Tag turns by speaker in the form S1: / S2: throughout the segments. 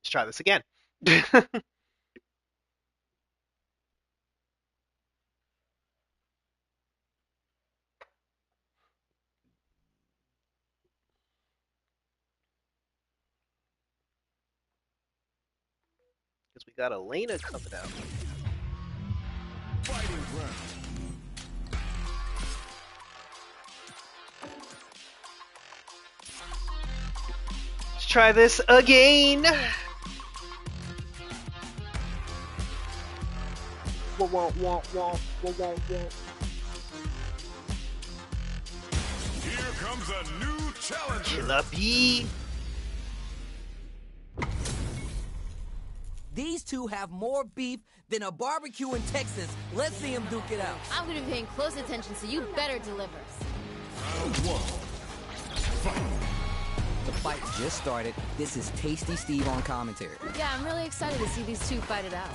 S1: Let's try this again. Because we got Elena coming out.
S2: Fighting ground.
S1: Let's try this again. Wah, wah, wah, wah, wah, wah, wah.
S2: Here comes a new challenger.
S1: Killer Bee.
S3: These two have more beef than a barbecue in Texas. Let's see them duke it out.
S4: I'm gonna be paying close attention, so you better deliver.
S2: Round one. Fight.
S3: The fight just started. This is Tasty Steve on commentary.
S4: Yeah, I'm really excited to see these two fight it out.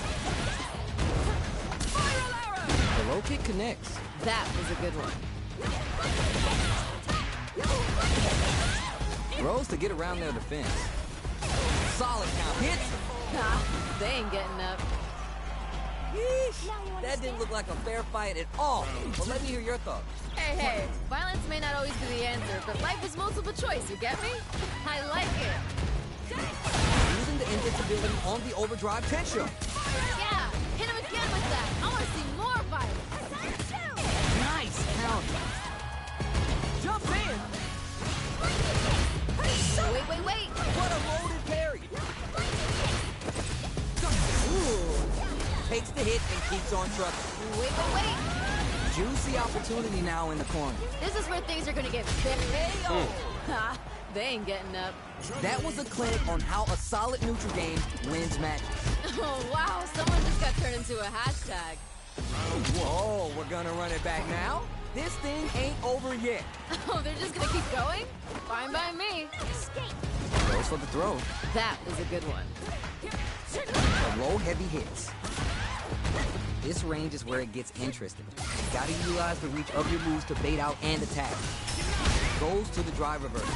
S3: The low kick connects.
S4: That was a good one.
S3: Throws to get around their defense. Solid count. Hits.
S4: Ha, they ain't getting up.
S3: Yeesh. That didn't look like a fair fight at all. But let me hear your thoughts.
S4: Hey, violence may not always be the answer, but life is multiple choice, you get me? I like it.
S3: Using the invincibility on the overdrive tension.
S4: Yeah, hit him again with that. I want to see more violence.
S3: Nice counter. Jumps in.
S4: Wait.
S3: What a loaded parry. Ooh. Takes the hit and keeps on trucking.
S4: Wait.
S3: Juicy opportunity now in the corner.
S4: This is where things are gonna get very Ha, they ain't getting up.
S3: That was a clinic on how a solid neutral game wins matches.
S4: Oh, wow, someone just got turned into a hashtag.
S3: Whoa, we're gonna run it back now? This thing ain't over yet.
S4: Oh, they're just gonna keep going? Fine by me.
S3: Goes for the throw.
S4: That was a good one.
S3: Low heavy hits. This range is where it gets interesting. You gotta utilize the reach of your moves to bait out and attack. Goes to the drive reverse.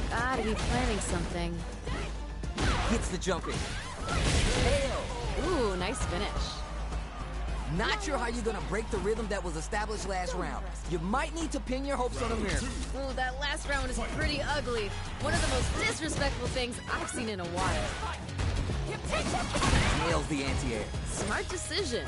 S4: Gotta be planning something.
S3: Hits the jump in.
S4: Ooh, nice finish.
S3: Not sure how you're gonna break the rhythm that was established last round. You might need to pin your hopes on a miracle.
S4: Ooh, that last round is pretty ugly. One of the most disrespectful things I've seen in a while.
S3: Nails the anti-air.
S4: Smart decision.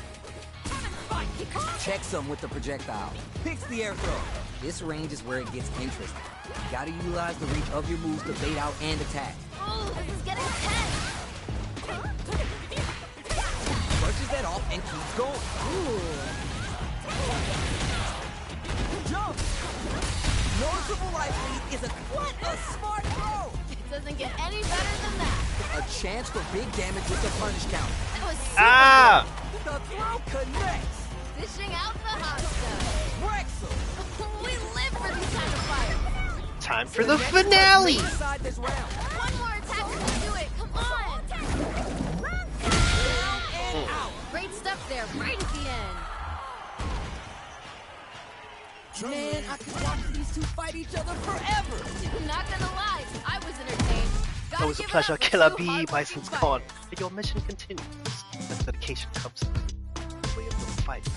S3: Checks him with the projectile. Picks the air throw. This range is where it gets interesting. You gotta utilize the reach of your moves to bait out and attack.
S4: Ooh, this is getting tense.
S3: Brushes that off and keeps going. Jump! Noticeable life lead is what a smart throw!
S4: It doesn't get any better than that.
S3: A chance for big damage with the punish count.
S4: That was super
S1: Ah!
S3: The throw connects!
S4: dishing out the hot stuff.
S3: Wrexel!
S4: We live for these kind of fights.
S1: Time for the finale.
S3: Inside this round.
S4: One more attack will do it. Come on.
S3: Down and out.
S4: Great stuff there, right at the end.
S3: Man, I could watch these two fight each other forever.
S4: Not gonna lie, I was entertained.
S1: That was a pleasure, Killer Bee. Bison's gone. But your mission continues as dedication comes to the way of the fight.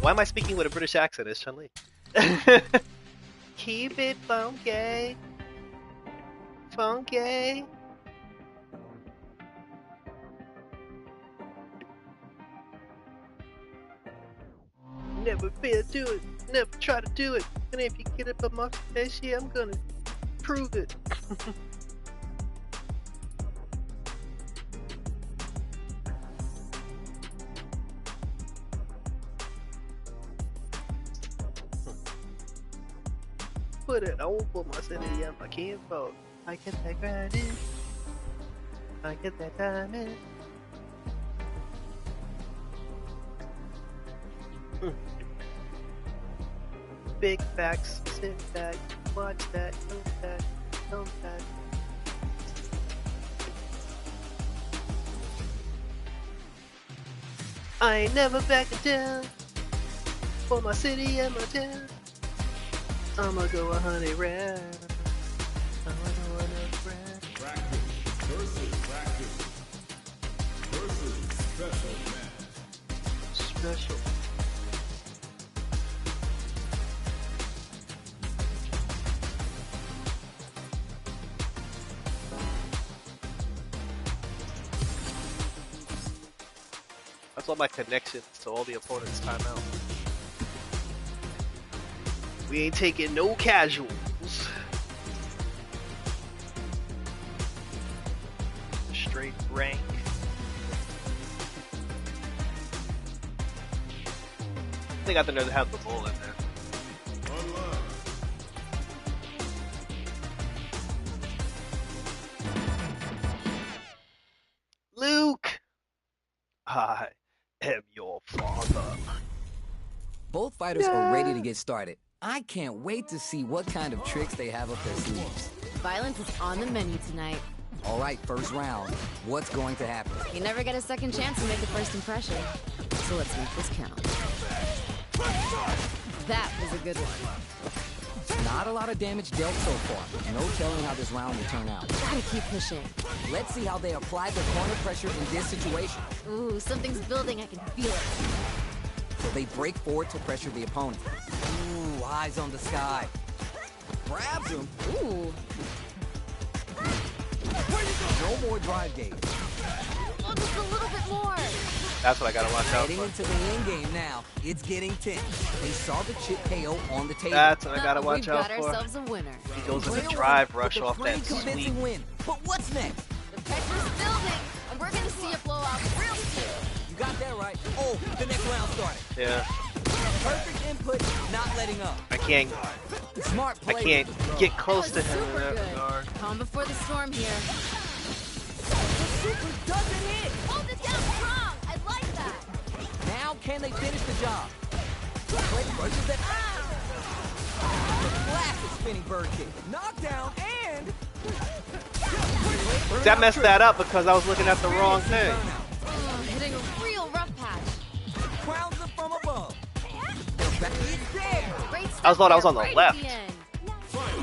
S1: Why am I speaking with a British accent as Chun-Li? Keep it funky. Funky. Never fail to do it. Never try to do it. And if you get up on my face, yeah, I'm gonna prove it. Put it on for my city and my kinfolk. I get that grind in. I get that time in. Big facts, sit back, watch that, come back. I ain't never backing down for my city and my town. I'ma go 100 rounds. I'ma go 100 rounds.
S2: Practice versus practice.
S1: special. That's all my connections to all the opponents' timeout. We ain't taking no casuals. Straight rank. They got the nerve to have the ball in there.
S2: Online.
S1: Luke! I am your father.
S3: Both fighters are ready to get started. I can't wait to see what kind of tricks they have up their sleeves.
S4: Violence is on the menu tonight.
S3: All right, first round. What's going to happen?
S4: You never get a second chance to make a first impression. So let's make this count. That was a good one.
S3: Not a lot of damage dealt so far. No telling how this round will turn out.
S4: Gotta keep pushing.
S3: Let's see how they apply their corner pressure in this situation.
S4: Ooh, something's building. I can feel it.
S3: So they break forward to pressure the opponent. Ooh, eyes on the sky. Grabs him.
S4: Ooh.
S3: No more drive gauge.
S4: Oh, just a little bit more.
S1: That's what I gotta watch out
S3: Heading
S1: for.
S3: into the end game now. It's getting tense. They saw the chip KO on the table.
S1: That's what I gotta watch
S4: We've
S1: out
S4: got
S1: for.
S4: ourselves a winner.
S1: He goes in
S3: Player
S1: the
S3: one
S1: drive
S3: with
S1: rush
S3: a
S1: off
S3: pretty
S1: that sweet.
S3: convincing win. But what's next?
S4: The pressure's building, and we're gonna see a blowout real soon.
S3: You got that right. Oh, the next round started.
S1: Yeah,
S3: Perfect input, not letting up.
S1: I can't
S3: Smart
S1: I
S3: play.
S1: can't
S3: with the throw.
S1: get close
S4: That
S1: to
S4: was
S1: him in
S4: super
S1: that
S4: good.
S1: regard.
S4: Calm before the storm here.
S3: The super doesn't hit.
S4: Hold it down strong. I like that.
S3: Now can they finish the job? Click rushes it. The classic spinning bird kick. Knockdown and...
S1: That messed that up because I was looking at the wrong thing.
S4: Oh, hitting a real rough patch.
S3: Crowns them from above. They're back. It's there.
S4: Great stuff
S1: I thought I was
S4: there,
S1: on the
S4: right at
S1: left.
S4: the end.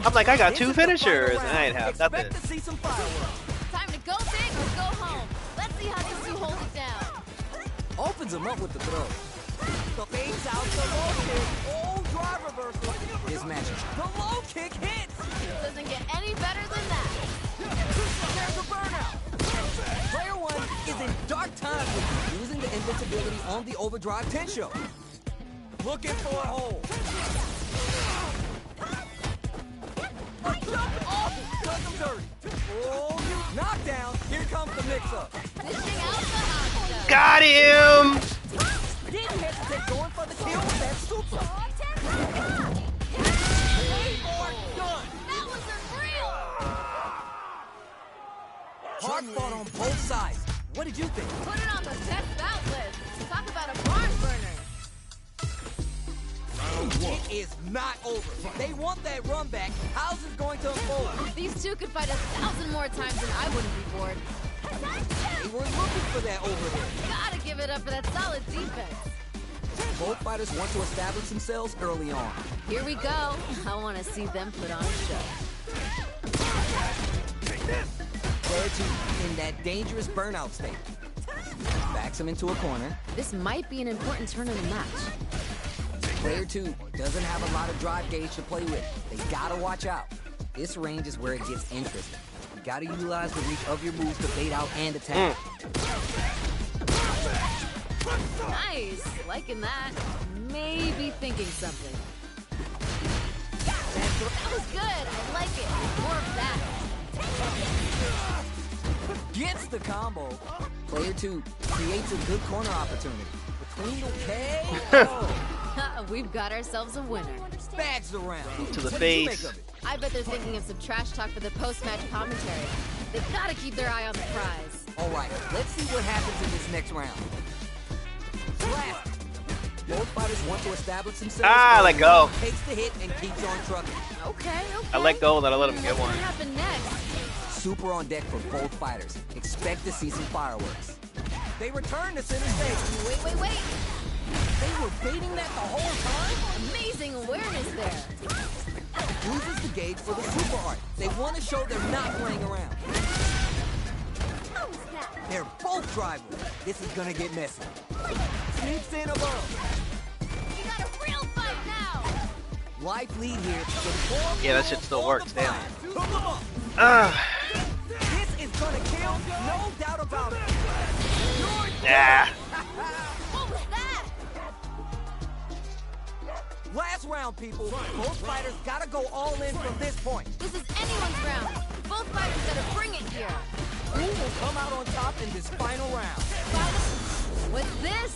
S1: I'm like, I got two
S3: This is the final
S1: finishers and
S3: round.
S1: I ain't have
S3: Expect
S1: nothing.
S3: to see some fireworks.
S4: Time to go big or go home. Let's see how these two hold it down.
S3: Opens him up with the throw. The fades out the low kick. Oh, drive reversal. His match. The low kick hits.
S4: Doesn't get any better than that.
S3: There's a burnout. Player one is in dark times with using the invincibility on the overdrive Tensho. Looking for a hole. Oh, does him dirty. Oh, knockdown. Here comes the mix-up.
S4: Dishing out the hot stuff.
S1: Got him!
S3: Didn't hesitate going for the kill with that super. Way more done.
S4: That was unreal.
S3: Hard fought on both sides. What did you think?
S4: Put it on the best bout list. Talk about a barn burner.
S3: It is not over. They want that run back. How's it going to unfold?
S4: These two could fight 1,000 more times and I wouldn't be bored.
S3: They were looking for that overhead.
S4: Gotta give it up for that solid defense.
S3: Both fighters want to establish themselves early on.
S4: Here we go. I want to see them put on a show.
S3: Player two in that dangerous burnout state. Backs him into a corner.
S4: This might be an important turn in the match.
S3: Player two doesn't have a lot of drive gauge to play with. They gotta watch out. This range is where it gets interesting. You gotta utilize the reach of your moves to bait out and attack.
S4: Nice. Liking that. Maybe thinking something. That was good. I like it. More of that.
S3: Gets the combo. Player two creates a good corner opportunity. Between the KO.
S4: We've got ourselves a winner.
S3: Bags around.
S1: To the
S3: What did you
S1: face.
S3: make of it?
S4: I bet they're thinking of some trash talk for the post-match commentary. They've got to keep their eye on the prize.
S3: All right, let's see what happens in this next round. Blast. Both fighters want to establish themselves.
S1: Ah, let go.
S3: Takes the hit and keeps on trucking.
S4: Okay.
S1: I let go, then I let him get
S4: What's
S1: one.
S4: gonna happen next?
S3: Super on deck for both fighters. Expect to see some fireworks. They return to center stage.
S4: Wait.
S3: They were baiting that the whole time?
S4: Amazing awareness there.
S3: Uses the gauge for the super art. They want to show they're not playing around. They're both drivers. This is gonna get messy. Sneaks in above.
S4: You got a real fight now!
S3: Life lead here. The
S1: Yeah, that shit still works, damn.
S3: Hook 'em up.
S1: Ah,
S3: This is gonna kill, no doubt about it.
S1: ah.
S4: What was that?
S3: Last round, people. Both fighters gotta go all in from this point.
S4: This is anyone's round. Both fighters gotta bring it here.
S3: Who will come out on top in this final round?
S4: What's this?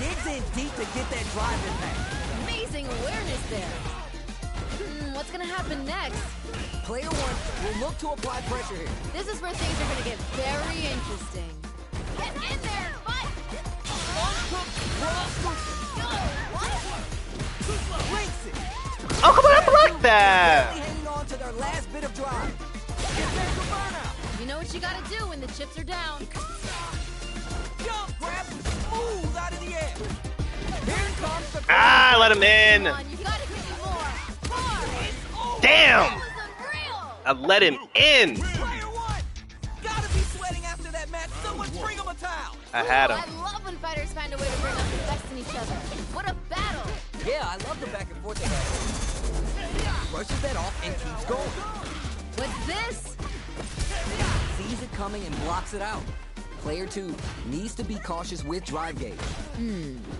S3: Digs in deep to get that drive impact.
S4: Amazing awareness there. What's gonna happen next?
S3: Player one will look to apply pressure here.
S4: This is where things are gonna get very interesting. Get in there and fight!
S3: Links it.
S1: Oh, come on, I blocked
S3: Barely
S1: that.
S3: hanging on to their last bit of drive. Get there for burnout.
S4: You know what you gotta do when the chips are down.
S3: Jump grab smooth out of the air. Here comes the
S1: Ah, let him in.
S4: Come on, you gotta give me more. More!
S1: Damn.
S4: That was unreal!
S1: I let him in.
S3: Player one. Gotta be sweating after that match. Someone bring him a towel.
S1: I had
S4: I
S1: him.
S4: love when fighters find a way to bring out the best in each other. What a battle!
S3: Yeah, I love the back and forth they have. Brushes that off and keeps going.
S4: What's this?
S3: Sees it coming and blocks it out. Player two needs to be cautious with drive gauge.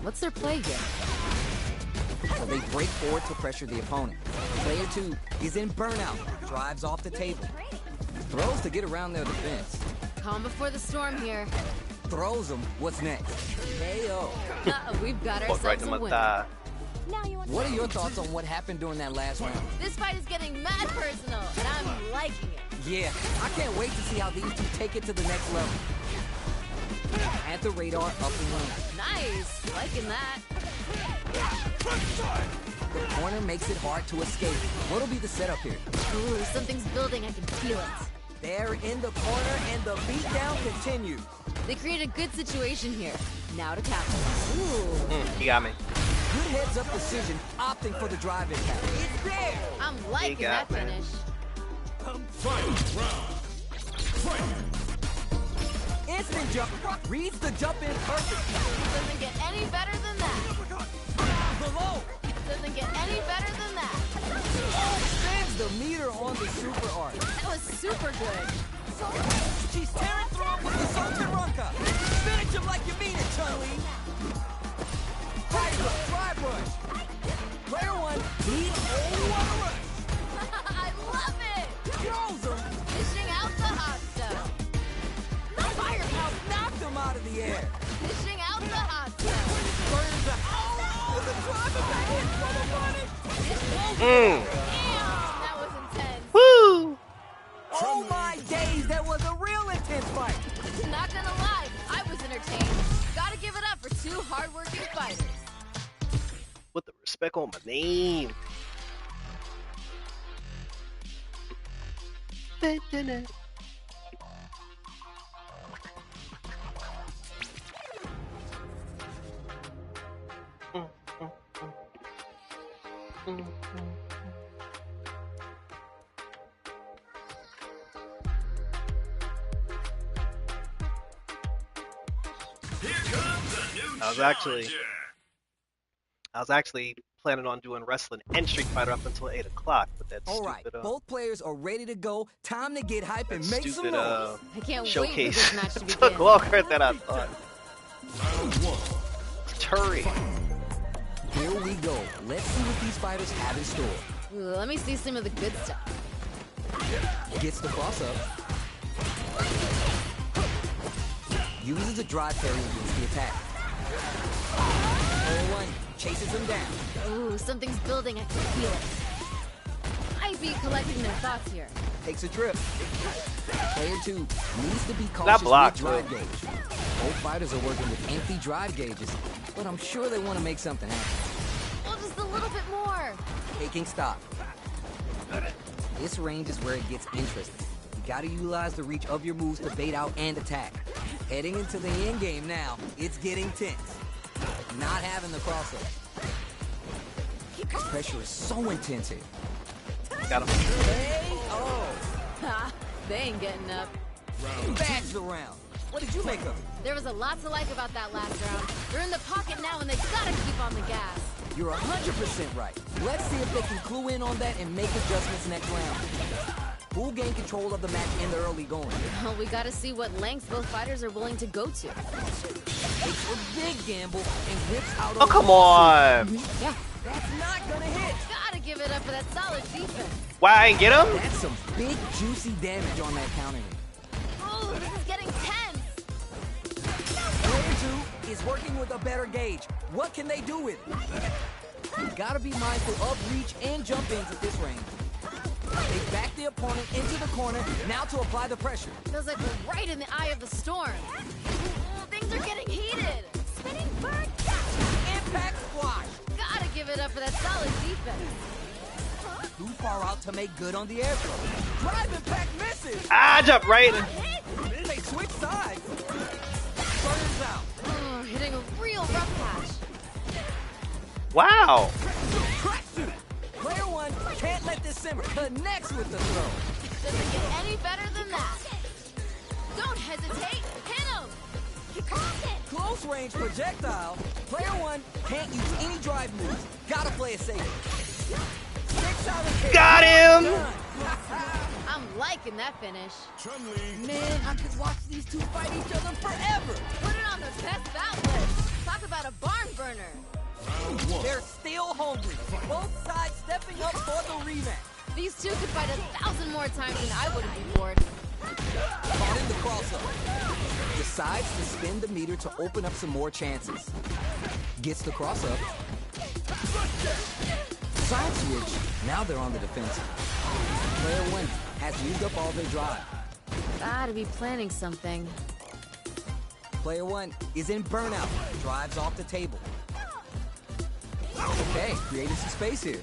S4: What's their play here?
S3: So they break forward to pressure the opponent. Player two is in burnout. Drives off the table. Throws to get around their defense.
S4: Calm before the storm here.
S3: Throws them. What's next? KO.
S4: We've got
S1: Walked right
S4: ourselves
S1: to
S4: a
S1: my
S4: winner.
S1: thigh.
S3: What are your thoughts on what happened during that last round?
S4: This fight is getting mad personal, and I'm liking it.
S3: Yeah, I can't wait to see how these two take it to the next level. At the radar, up and running.
S4: Nice, liking that.
S3: The corner makes it hard to escape. What'll be the setup here?
S4: Ooh, something's building. I can feel it.
S3: They're in the corner, and the beatdown continues.
S4: They create a good situation here. Now to tackle. Ooh,
S1: You got me.
S3: Good heads-up decision, opting for the drive impact. It's there!
S4: I'm liking
S1: got
S4: that
S1: me.
S4: finish.
S2: Final round. Fight.
S3: Instant jump. Reads the jump in perfect.
S4: Doesn't get any better than that.
S3: Below.
S4: Doesn't get any better than that.
S3: Spins the meter on the super art.
S4: That was super good.
S3: She's tearing through him with the Sultan Runka. Finish him like you mean it, Chun-Li. Drive rush. Player one needs one rush.
S4: I love it.
S3: Throws him.
S4: Dishing out the hot stuff.
S3: Firehouse knocked him out of the air.
S4: Dishing out the hot stuff.
S3: Burns the the drive back in for the money.
S1: Mm.
S4: Damn, that was intense.
S1: Woo.
S3: Oh my days, that was a real intense fight.
S4: Not gonna lie, I was entertained. Gotta give it up for two hardworking fighters.
S1: Put the respect on my name.
S2: Here comes a new
S1: I was actually
S2: challenger.
S1: planning on doing wrestling and Street Fighter up until 8 o'clock, but that
S3: All right,
S1: stupid,
S3: both players are ready to go. Time to get hype and make some
S1: stupid
S3: noise.
S4: I can't
S1: showcase
S4: wait for this match to
S1: took
S4: begin.
S1: longer than I thought.
S2: Round one.
S1: Turi.
S3: Here we go. Let's see what these fighters have in store.
S4: Ooh, let me see some of the good stuff.
S3: Gets the cross up. Uses a drive parry against the attack. Player one chases him down.
S4: Ooh, something's building. I can feel it. Might be collecting their thoughts here.
S3: Takes a trip. Player two needs to be cautious
S1: blocked,
S3: with drive gauge. Both fighters are working with empty drive gauges, but I'm sure they want to make something happen.
S4: Well, just a little bit more.
S3: Taking stock. This range is where it gets interesting. You gotta utilize the reach of your moves to bait out and attack. Heading into the end game now, it's getting tense. Not having the crossover. Pressure is so intense here.
S1: Got him.
S3: Hey, oh,
S4: Ha, they ain't getting up.
S3: bags the round. What did you make of it?
S4: There was a lot to like about that last round. They're in the pocket now and they gotta keep on the gas.
S3: You're 100% right. Let's see if they can clue in on that and make adjustments next round. Who'll gain control of the match in the early going?
S4: Well, we gotta see what lengths both fighters are willing to go to.
S3: Takes a big gamble and rips out.
S1: Oh, come on.
S4: Yeah,
S3: That's not gonna hit.
S4: gotta give it up for that solid defense.
S1: Why I ain't get him?
S3: That's some big juicy damage on that counter hit.
S4: Oh, this is getting tense.
S3: Player 2 is working with a better gauge. What can they do with it? You gotta be mindful of reach and jump ins at this range. They back the opponent into the corner, now to apply the pressure.
S4: Feels like we're right in the eye of the storm. Oh, things are getting heated. Spinning bird.
S3: Impact squash.
S4: Gotta give it up for that solid defense.
S3: Too far out to make good on the air throw. Drive impact misses.
S1: Ah, jump right.
S3: Then they switch sides. Burns out.
S4: Oh, hitting a real rough patch.
S1: Wow.
S3: Player 1 can't let this simmer. Connects with the throw.
S4: Doesn't get any better than that. Don't hesitate. Hit him.
S3: Close range projectile. Player 1 can't use any drive moves. Gotta play it safe. Sticks out a kick.
S1: Got him.
S3: Done.
S4: I'm liking that finish.
S2: Chun-Li.
S3: Man, I could watch these two fight each other forever.
S4: Put it on the best outlet. Talk about a barn burner.
S2: Round 1.
S3: They're still hungry. Both sides stepping up for the rematch.
S4: These two could fight 1,000 more times and I wouldn't be bored.
S3: Caught in the cross-up. Decides to spin the meter to open up some more chances. Gets the cross-up. Side switch. Now they're on the defensive. Player 1 has used up all their drive.
S4: Gotta be planning something.
S3: Player 1 is in burnout. Drives off the table. Okay, creating some space here.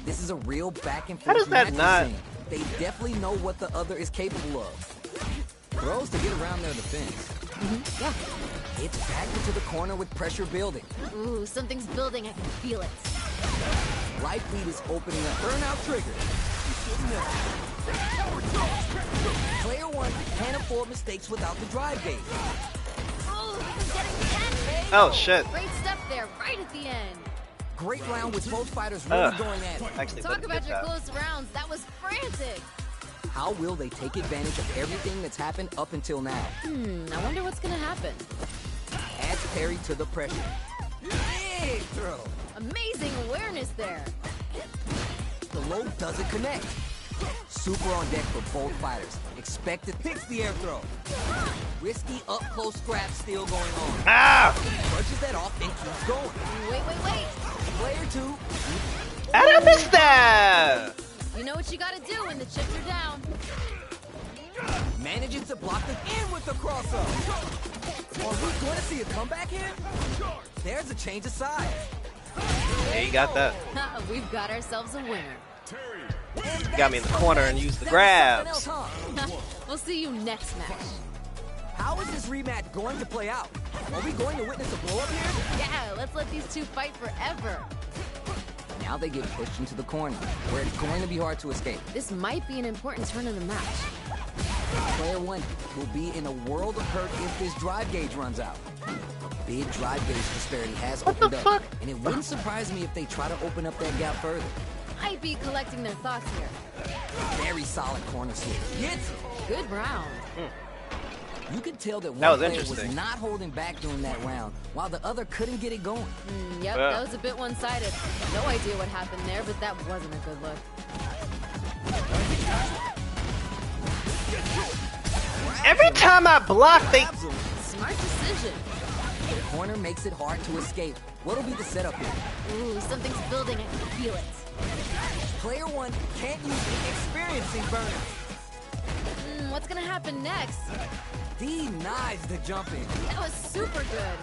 S3: This is a real back and forth.
S1: How does that
S3: match
S1: not-
S3: scene. They definitely know what the other is capable of. Throws to get around their defense.
S4: Yeah.
S3: It's back into the corner with pressure building.
S4: Ooh, something's building. I can feel it.
S3: Life lead is opening a burnout trigger. Player 1 can't afford mistakes without the drive gauge.
S4: Oh, this is getting tense.
S1: Oh, shit.
S4: Great stuff there, right at the end.
S3: Great round with both fighters really going at it.
S1: Actually,
S4: Talk
S1: didn't
S4: about
S1: get
S4: your
S1: that.
S4: close rounds. That was frantic.
S3: How will they take advantage of everything that's happened up until now?
S4: I wonder what's gonna happen.
S3: Adds parry to the pressure. Big throw.
S4: Amazing awareness there.
S3: The low doesn't connect. Super on deck for both fighters. Expected picks the air throw. Risky up close scrap still going on.
S1: Ah!
S3: Brushes that off and keeps going.
S4: Wait.
S3: Player 2
S1: How did I miss that?
S4: You know what you gotta do when the chips are down.
S3: manages to block the in with the cross-up. Are we going to see a comeback here? There's a change of sides.
S1: Yeah, you got that.
S4: We've got ourselves a winner.
S1: Got me in the corner and used the grabs.
S4: We'll see you next match.
S3: How is this rematch going to play out? Are we going to witness a blow-up here?
S4: Yeah, let's let these two fight forever.
S3: Now they get pushed into the corner, where it's going to be hard to escape.
S4: This might be an important turn of the match.
S3: Player 1 will be in a world of hurt if this drive gauge runs out. A big drive gauge disparity has opened up, and it wouldn't surprise me if they try to open up that gap further.
S4: Might be collecting their thoughts here.
S3: Very solid corner switch. Hits.
S4: Good round.
S3: You could tell that
S1: That
S3: one
S1: was
S3: player was
S1: interesting.
S3: not holding back during that round, while the other couldn't get it going.
S4: Yep,
S1: Yeah.
S4: that was a bit one-sided. No idea what happened there, but that wasn't a good look.
S1: Every time I block, they...
S3: Grabs him.
S4: Smart decision.
S3: The corner makes it hard to escape. What'll be the setup here?
S4: Ooh, something's building. I can feel it.
S3: Player 1 can't use the experiencing burner.
S4: What's gonna happen next?
S3: Denies the jumping.
S4: That was super good.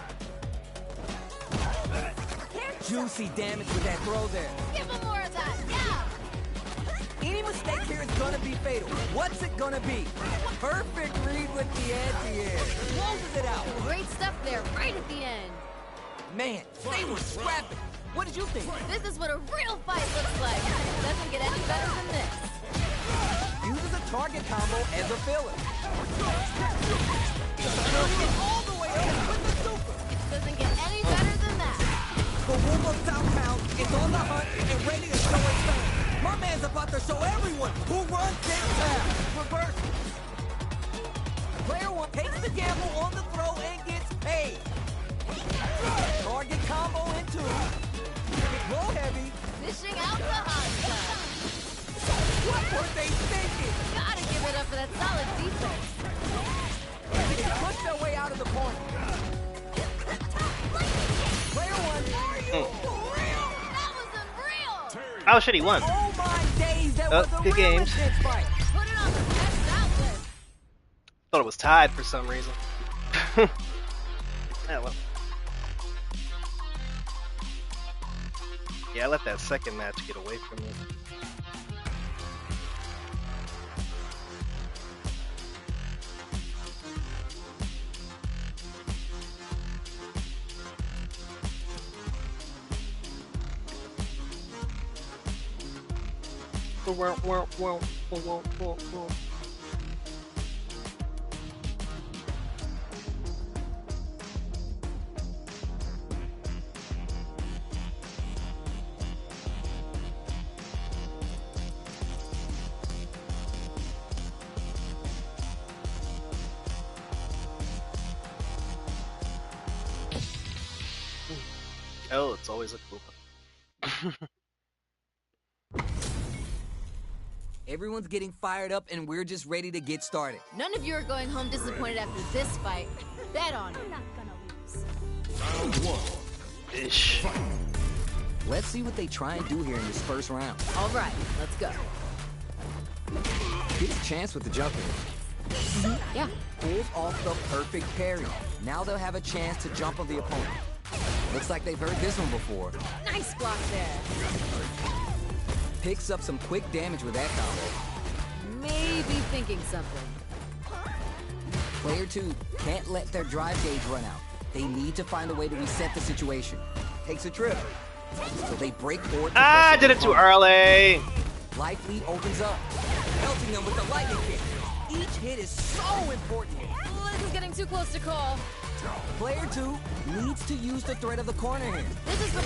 S3: Juicy damage with that throw there.
S4: Give him more of that. Yeah.
S3: Any mistake here is gonna be fatal. What's it gonna be? Perfect read with the anti-air. Closes it out.
S4: Great stuff there, right at the end.
S3: Man, they were scrapping. What did you think?
S4: This is what a real fight looks like. Doesn't get any better than this.
S3: Uses a target combo as a filler. All the way up with the super.
S4: Doesn't get any better than that.
S3: The Wolf of Southtown is on the hunt and ready to show its face. My man's about to show everyone who runs this town. Reverse. Player one takes the gamble on the throw and gets paid. Target combo in two. Roll heavy.
S4: Dishing out the hot shot.
S3: What were they thinking?
S4: Gotta give it up for that solid defense.
S3: They push their way out of the corner. Player one, are you for real?
S4: That was unreal.
S1: Oh shit, he won.
S3: Oh my days, that
S1: Oh,
S3: was a
S1: good
S3: real
S1: games.
S3: intense fight.
S4: Put it on the best outlet.
S1: Thought it was tied for some reason. Yeah, well. Yeah, I let that second match get away from me. Oh, it's always a cool one.
S3: Everyone's getting fired up and we're just ready to get started.
S4: None of you are going home disappointed after this fight. Bet on it.
S2: Round one.
S1: Ish.
S3: Let's see what they try and do here in this first round.
S4: All right, let's go.
S3: Gets a chance with the jump in.
S4: Yeah.
S3: Pulls off the perfect parry. Now they'll have a chance to jump on the opponent. Looks like they've heard this one before.
S4: Nice block there.
S3: Picks up some quick damage with that combo.
S4: Maybe thinking something.
S3: Player two can't let their drive gauge run out. They need to find a way to reset the situation. Takes a trip. So they break forward.
S1: Ah, I did it too early.
S3: Life lead opens up, pelting them with the lightning kick. Each hit is so important.
S4: This is getting too close to call.
S3: Player two needs to use the threat of the corner here.
S4: This is the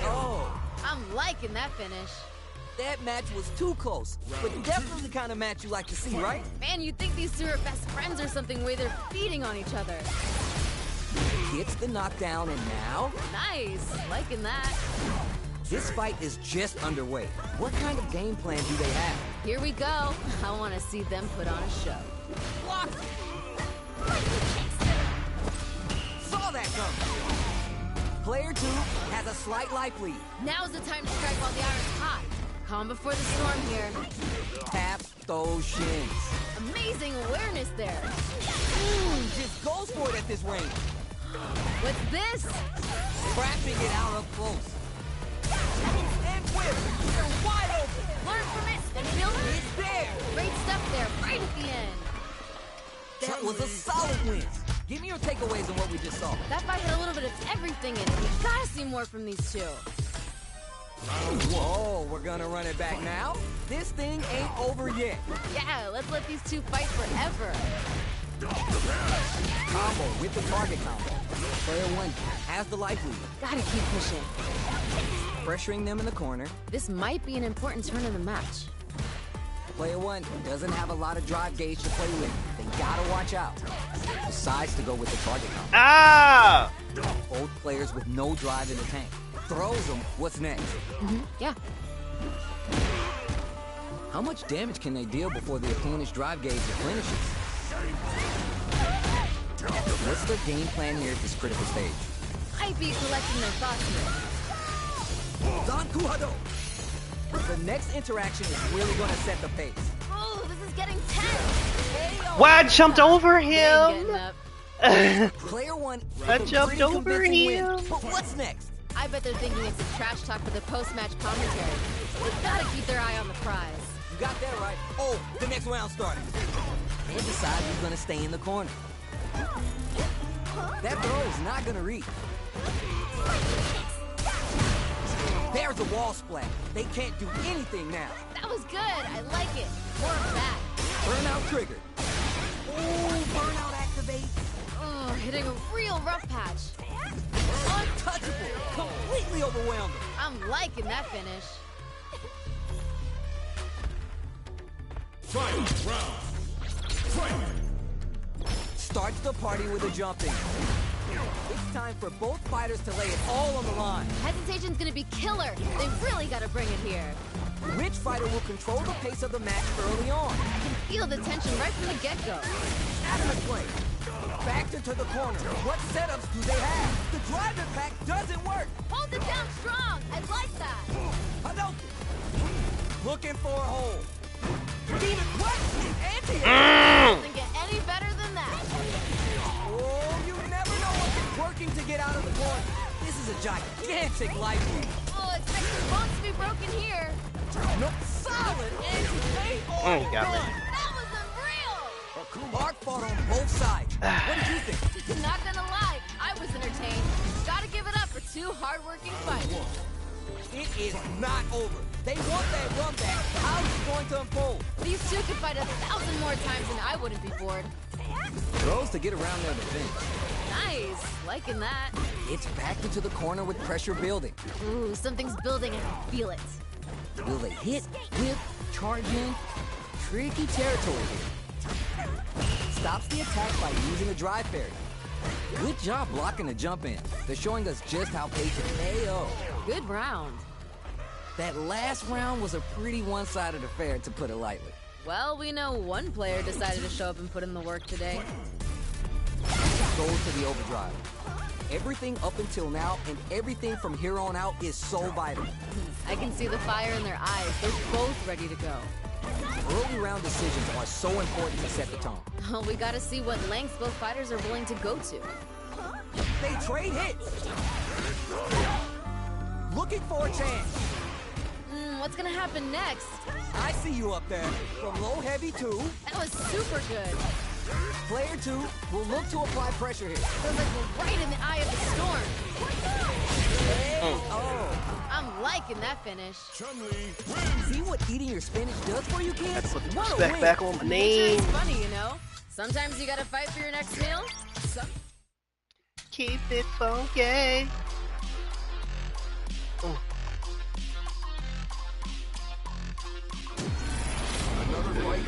S3: Oh,
S4: I'm liking that finish.
S3: that match was too close, but definitely the kind of match you like to see, right?
S4: Man, you'd think these two are best friends or something, where they're feeding on each other.
S3: Gets the knockdown, and now
S4: Nice, liking that.
S3: this fight is just underway. What kind of game plan do they have?
S4: Here we go. I want to see them put on a show.
S3: Block! Saw that coming. Player two has a slight life lead.
S4: Now's the time to strike while the iron's hot. Calm before the storm here.
S3: Tap those shins.
S4: Amazing awareness there.
S3: Just goes for it at this range.
S4: What's this?
S3: Trapping it out up close. And whip! They're wide open!
S4: Learn from it and build it.
S3: It's there!
S4: Great stuff there, right at the end.
S3: That was a solid win. Give me your takeaways on what we just saw.
S4: That fight had a little bit of everything in it. We gotta see more from these two.
S3: Whoa, we're gonna run it back now? This thing ain't over yet.
S4: Yeah, let's let these two fight forever.
S3: Combo with the target combo. Player one has the life lead.
S4: Gotta keep pushing.
S3: Pressuring them in the corner.
S4: This might be an important turn in the match.
S3: Player one doesn't have a lot of drive gauge to play with. They gotta watch out. Decides to go with the target combo.
S1: Ah!
S3: Both players with no drive in the tank. Throws them. What's next?
S4: Yeah.
S3: How much damage can they deal before the opponent's drive gauge replenishes? What's their game plan here at this critical stage?
S4: Might be collecting their thoughts here.
S3: Zancudo! The next interaction is really gonna set the pace.
S4: Oh, this is getting tense.
S1: Why I jumped over
S4: They ain't
S1: him?
S4: getting up.
S3: Player one,
S1: I
S3: with a
S1: jumped
S3: pretty
S1: over
S3: convincing win.
S1: him.
S3: But what's next?
S4: I bet they're thinking it's a trash talk for the post-match commentary. They've gotta keep their eye on the prize.
S3: You got that right. Oh, the next round started. And decide who's gonna stay in the corner. That throw is not gonna reach. There's a wall splat. They can't do anything now.
S4: That was good. I like it. More of that.
S3: Burnout triggered. Oh, burnout activates.
S4: Oh, hitting a real rough patch.
S3: Untouchable. Completely overwhelmed him.
S4: I'm liking that finish.
S2: Final round. Fight.
S3: Starts the party with a jumping. It's time for both fighters to lay it all on the line.
S4: Hesitation's gonna be killer. They really gotta bring it here.
S3: Which fighter will control the pace of the match early on?
S4: I can feel the tension right from the get-go.
S3: Adamant play. Backed into the corner. What setups do they have? The drive impact doesn't work.
S4: Hold it down strong. I like that.
S3: Hadouken. Looking for a hole. Demon what? Anti.
S4: Doesn't get any better than that.
S3: Oh, you never know what's working to get out of the corner. This is a gigantic life lead.
S4: Oh, expect the bones to be broken here.
S3: No, solid anti-paint. Oh,
S1: You got me.
S4: That was unreal.
S3: Mark fought on both sides. What did you think?
S4: Not gonna lie, I was entertained. Gotta give it up for two hardworking fighters.
S3: It is not over. They want that run back. How is it going to unfold?
S4: These two could fight 1,000 more times and I wouldn't be bored.
S3: Throws to get around their defense.
S4: Nice, liking that.
S3: It's back into the corner with pressure building.
S4: Ooh, something's building, I can feel it.
S3: Will they hit, whip, charge in? Tricky territory here. Stops the attack by using a drive fairy. Good job blocking the jump in. They're showing us just how patient they are.
S4: Good round.
S3: That last round was a pretty one-sided affair, to put it lightly.
S4: Well, we know one player decided to show up and put in the work today.
S3: Goes to the overdrive. Everything up until now and everything from here on out is so vital.
S4: I can see the fire in their eyes. They're both ready to go.
S3: Early round decisions are so important to set the tone.
S4: Well, we gotta see what lengths both fighters are willing to go to.
S3: They trade hits. Looking for a chance.
S4: What's gonna happen next?
S3: I see you up there. From low heavy 2,
S4: That was super good.
S3: player 2 will look to apply pressure here.
S4: Feels like we're right in the eye of the storm.
S3: Oh.
S4: I'm liking that finish.
S2: Chun-Li wins.
S3: See what eating your spinach does for you, kids?
S1: Gotta put the
S3: What a
S1: respect
S3: win.
S1: back on my
S4: Nature
S1: name.
S4: is funny, you know? Sometimes you gotta fight for your next meal.
S1: Keep it funky.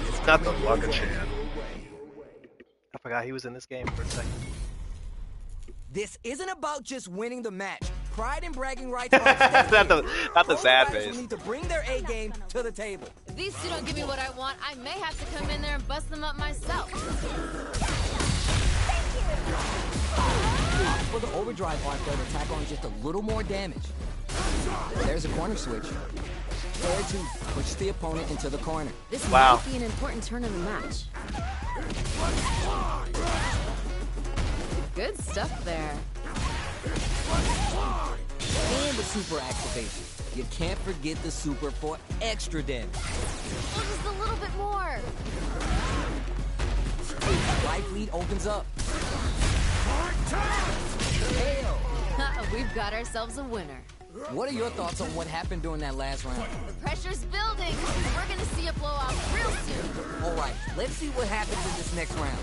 S1: It's not the Lucker Chan. I forgot he was in this game for a second.
S3: This isn't about just winning the match. Pride and bragging rights are at stake
S1: Not the-
S3: here.
S1: not the
S3: Both
S1: sad
S3: fighters
S1: face.
S3: will need to bring their A game to the table.
S4: If these two don't give me what I want, I may have to come in there and bust them up myself.
S3: For the overdrive arc, they'll attack on just a little more damage. There's a corner switch. Player 2 pushes the opponent into the corner.
S4: This
S1: Wow.
S4: might be an important turn in the match. Good stuff there.
S3: And the super activation. You can't forget the super for extra damage.
S4: Oh, just a little bit more.
S3: Life lead opens up. Hell.
S4: We've got ourselves a winner.
S3: What are your thoughts on what happened during that last round?
S4: The pressure's building. We're gonna see a blowout real soon.
S3: All right, let's see what happens in this next round.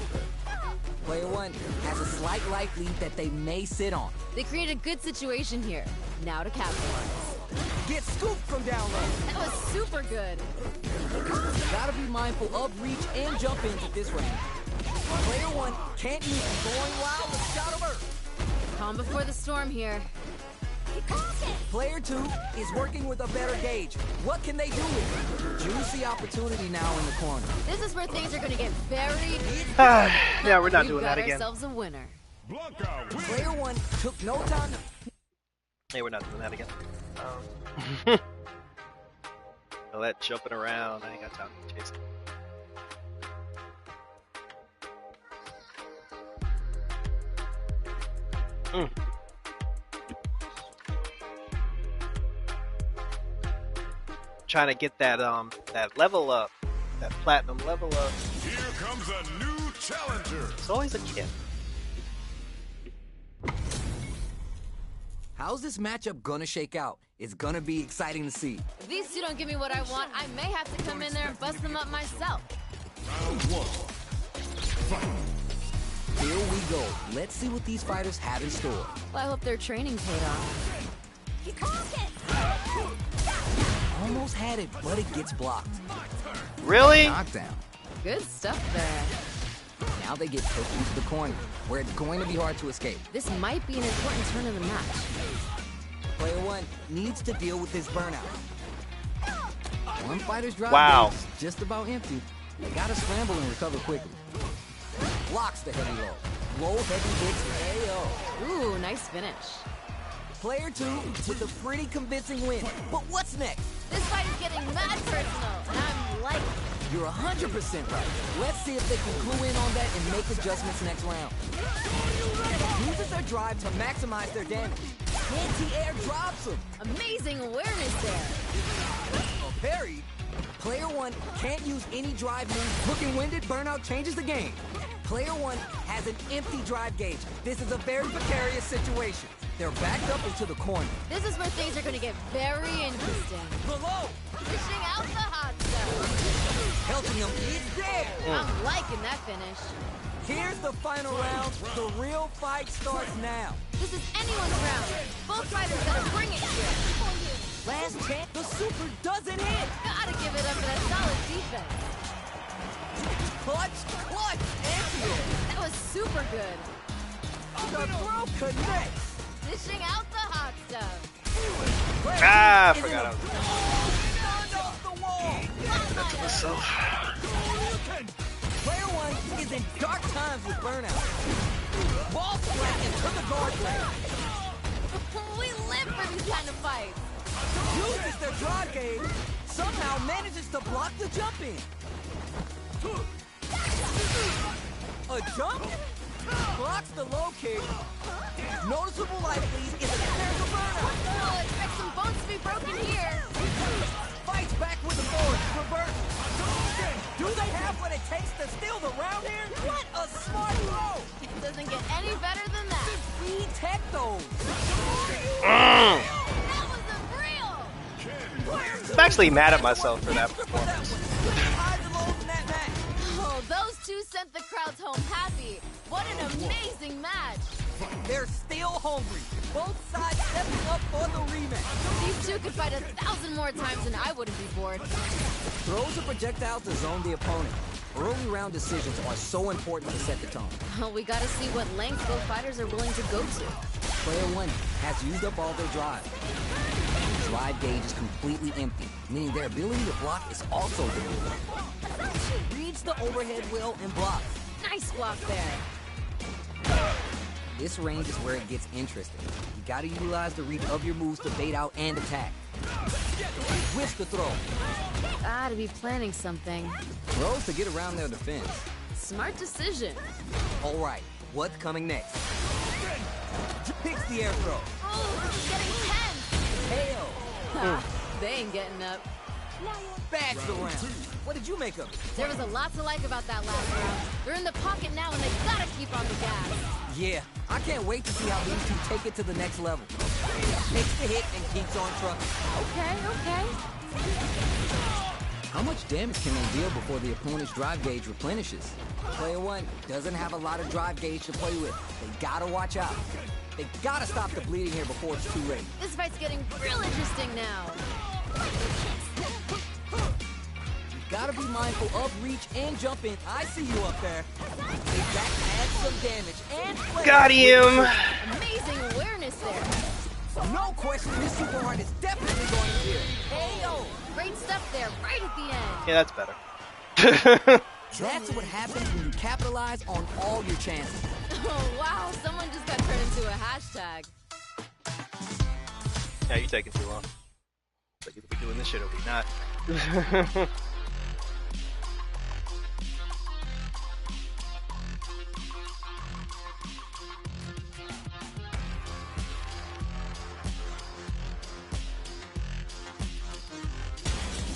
S3: Player 1 has a slight life lead that they may sit on.
S4: They created a good situation here. Now to capitalize.
S3: Get scooped from down low.
S4: That was super good.
S3: Gotta be mindful of reach and jump ins at this range. Player 1 can't miss going wild with Shout of Earth.
S4: Calm before the storm here.
S3: Player 2 is working with a better gauge. What can they do with it? Juicy opportunity now in the corner.
S4: This is where things are gonna get very...
S1: Yeah, we're not
S4: We've
S1: doing
S4: got
S1: that again.
S4: ourselves a winner.
S2: Blanca wins.
S3: Player 1 took no time to...
S1: Hey, we're not doing that again. All that jumping around, I ain't got time to chase it. Trying to get that that level up, that platinum level up.
S2: Here comes a new challenger.
S1: It's always a kid.
S3: How's this matchup gonna shake out? It's gonna be exciting to see.
S4: If these two don't give me what I want, I may have to come in there and bust them up myself.
S2: Round one. Fight.
S3: Here we go. Let's see what these fighters have in store.
S4: Well, I hope their training paid off.
S3: Almost had it, but it gets blocked.
S1: Really?
S3: Knockdown.
S4: Good stuff there.
S3: Now they get pushed into the corner, where it's going to be hard to escape.
S4: This might be an important turn in the match.
S3: Player one needs to deal with this burnout. One fighter's drive
S1: Wow.
S3: is just about empty. They gotta scramble and recover quickly. Blocks the heavy low. Low heavy hits KO.
S4: Ooh, nice finish.
S3: Player two with a pretty convincing win. But what's next?
S4: This fight is getting mad personal, and I'm liking it.
S3: You're 100% right. Let's see if they can clue in on that and make adjustments next round. Uses their drive to maximize their damage. Anti-air drops him.
S4: Amazing awareness there.
S3: A parry. Player one can't use any drive move. Looking winded, burnout changes the game. Player one has an empty drive gauge. This is a very precarious situation. They're backed up into the corner.
S4: This is where things are going to get very interesting.
S3: Below,
S4: Dishing out the hot stuff.
S3: helping him is there.
S4: I'm liking that finish.
S3: Here's the final round. The real fight starts now.
S4: This is anyone's round. Both fighters gotta bring it here.
S3: Last chance. The super doesn't hit.
S4: Gotta give it up for that solid defense.
S3: Clutch, anti-air.
S4: That was super good.
S3: The throw connects.
S4: Dishing out the hot stuff.
S1: Ah, I forgot I was
S3: Off the wall.
S1: myself.
S3: Player one is in dark times with burnout. Ball flat into the guardrail.
S4: We live for these kind of fights.
S3: Uses their drive gauge. Somehow manages to block the jump in. A jump? Blocks the low kick. Noticeable life lead is a there's a burnout.
S4: We'll expect some bones to be broken here.
S3: Fights back with the forward. Reverse. Do they have what it takes to steal the round here? What a smart throw!
S4: It doesn't get any better than that.
S3: Retech those.
S4: That was unreal.
S1: I'm actually mad at myself for that performance.
S4: Oh, those two sent the crowds home happy. What an amazing match.
S3: They're still hungry. Both sides stepping up for the rematch.
S4: These two could fight 1,000 more times and I wouldn't be bored.
S3: Throws a projectile to zone the opponent. Early round decisions are so important to set the tone.
S4: Well, we gotta see what lengths both fighters are willing to go to.
S3: Player one has used up all their drive. The drive gauge is completely empty, meaning their ability to block is also diminished. Reads the overhead well and blocks.
S4: Nice block there.
S3: This range is where it gets interesting. You gotta utilize the reach of your moves to bait out and attack. Whips the throw.
S4: Gotta be planning something.
S3: Throws to get around their defense.
S4: Smart decision.
S3: Alright, what's coming next? Picks the air throw.
S4: Oh, this is getting tense.
S3: KO.
S4: Ah, they ain't getting up.
S3: Bags the round. What did you make of it?
S4: There was a lot to like about that last round. They're in the pocket now and they gotta keep on the gas.
S3: Yeah, I can't wait to see how these two take it to the next level. Takes the hit and keeps on trucking.
S4: Okay.
S3: How much damage can they deal before the opponent's drive gauge replenishes? Player one doesn't have a lot of drive gauge to play with. They gotta watch out. They gotta stop the bleeding here before it's too late.
S4: This fight's getting real interesting now.
S3: Gotta be mindful of reach and jump in. I see you up there. They back add some damage and play.
S1: Got him.
S4: Amazing awareness there.
S3: No question, this super hard is definitely going to kill. KO.
S4: Great stuff there, right at the end.
S1: Yeah, that's better.
S3: That's what happens when you capitalize on all your chances.
S4: Oh, wow. Someone just got turned into a hashtag.
S1: Yeah, you're taking too long. But either we doing this shit or we not.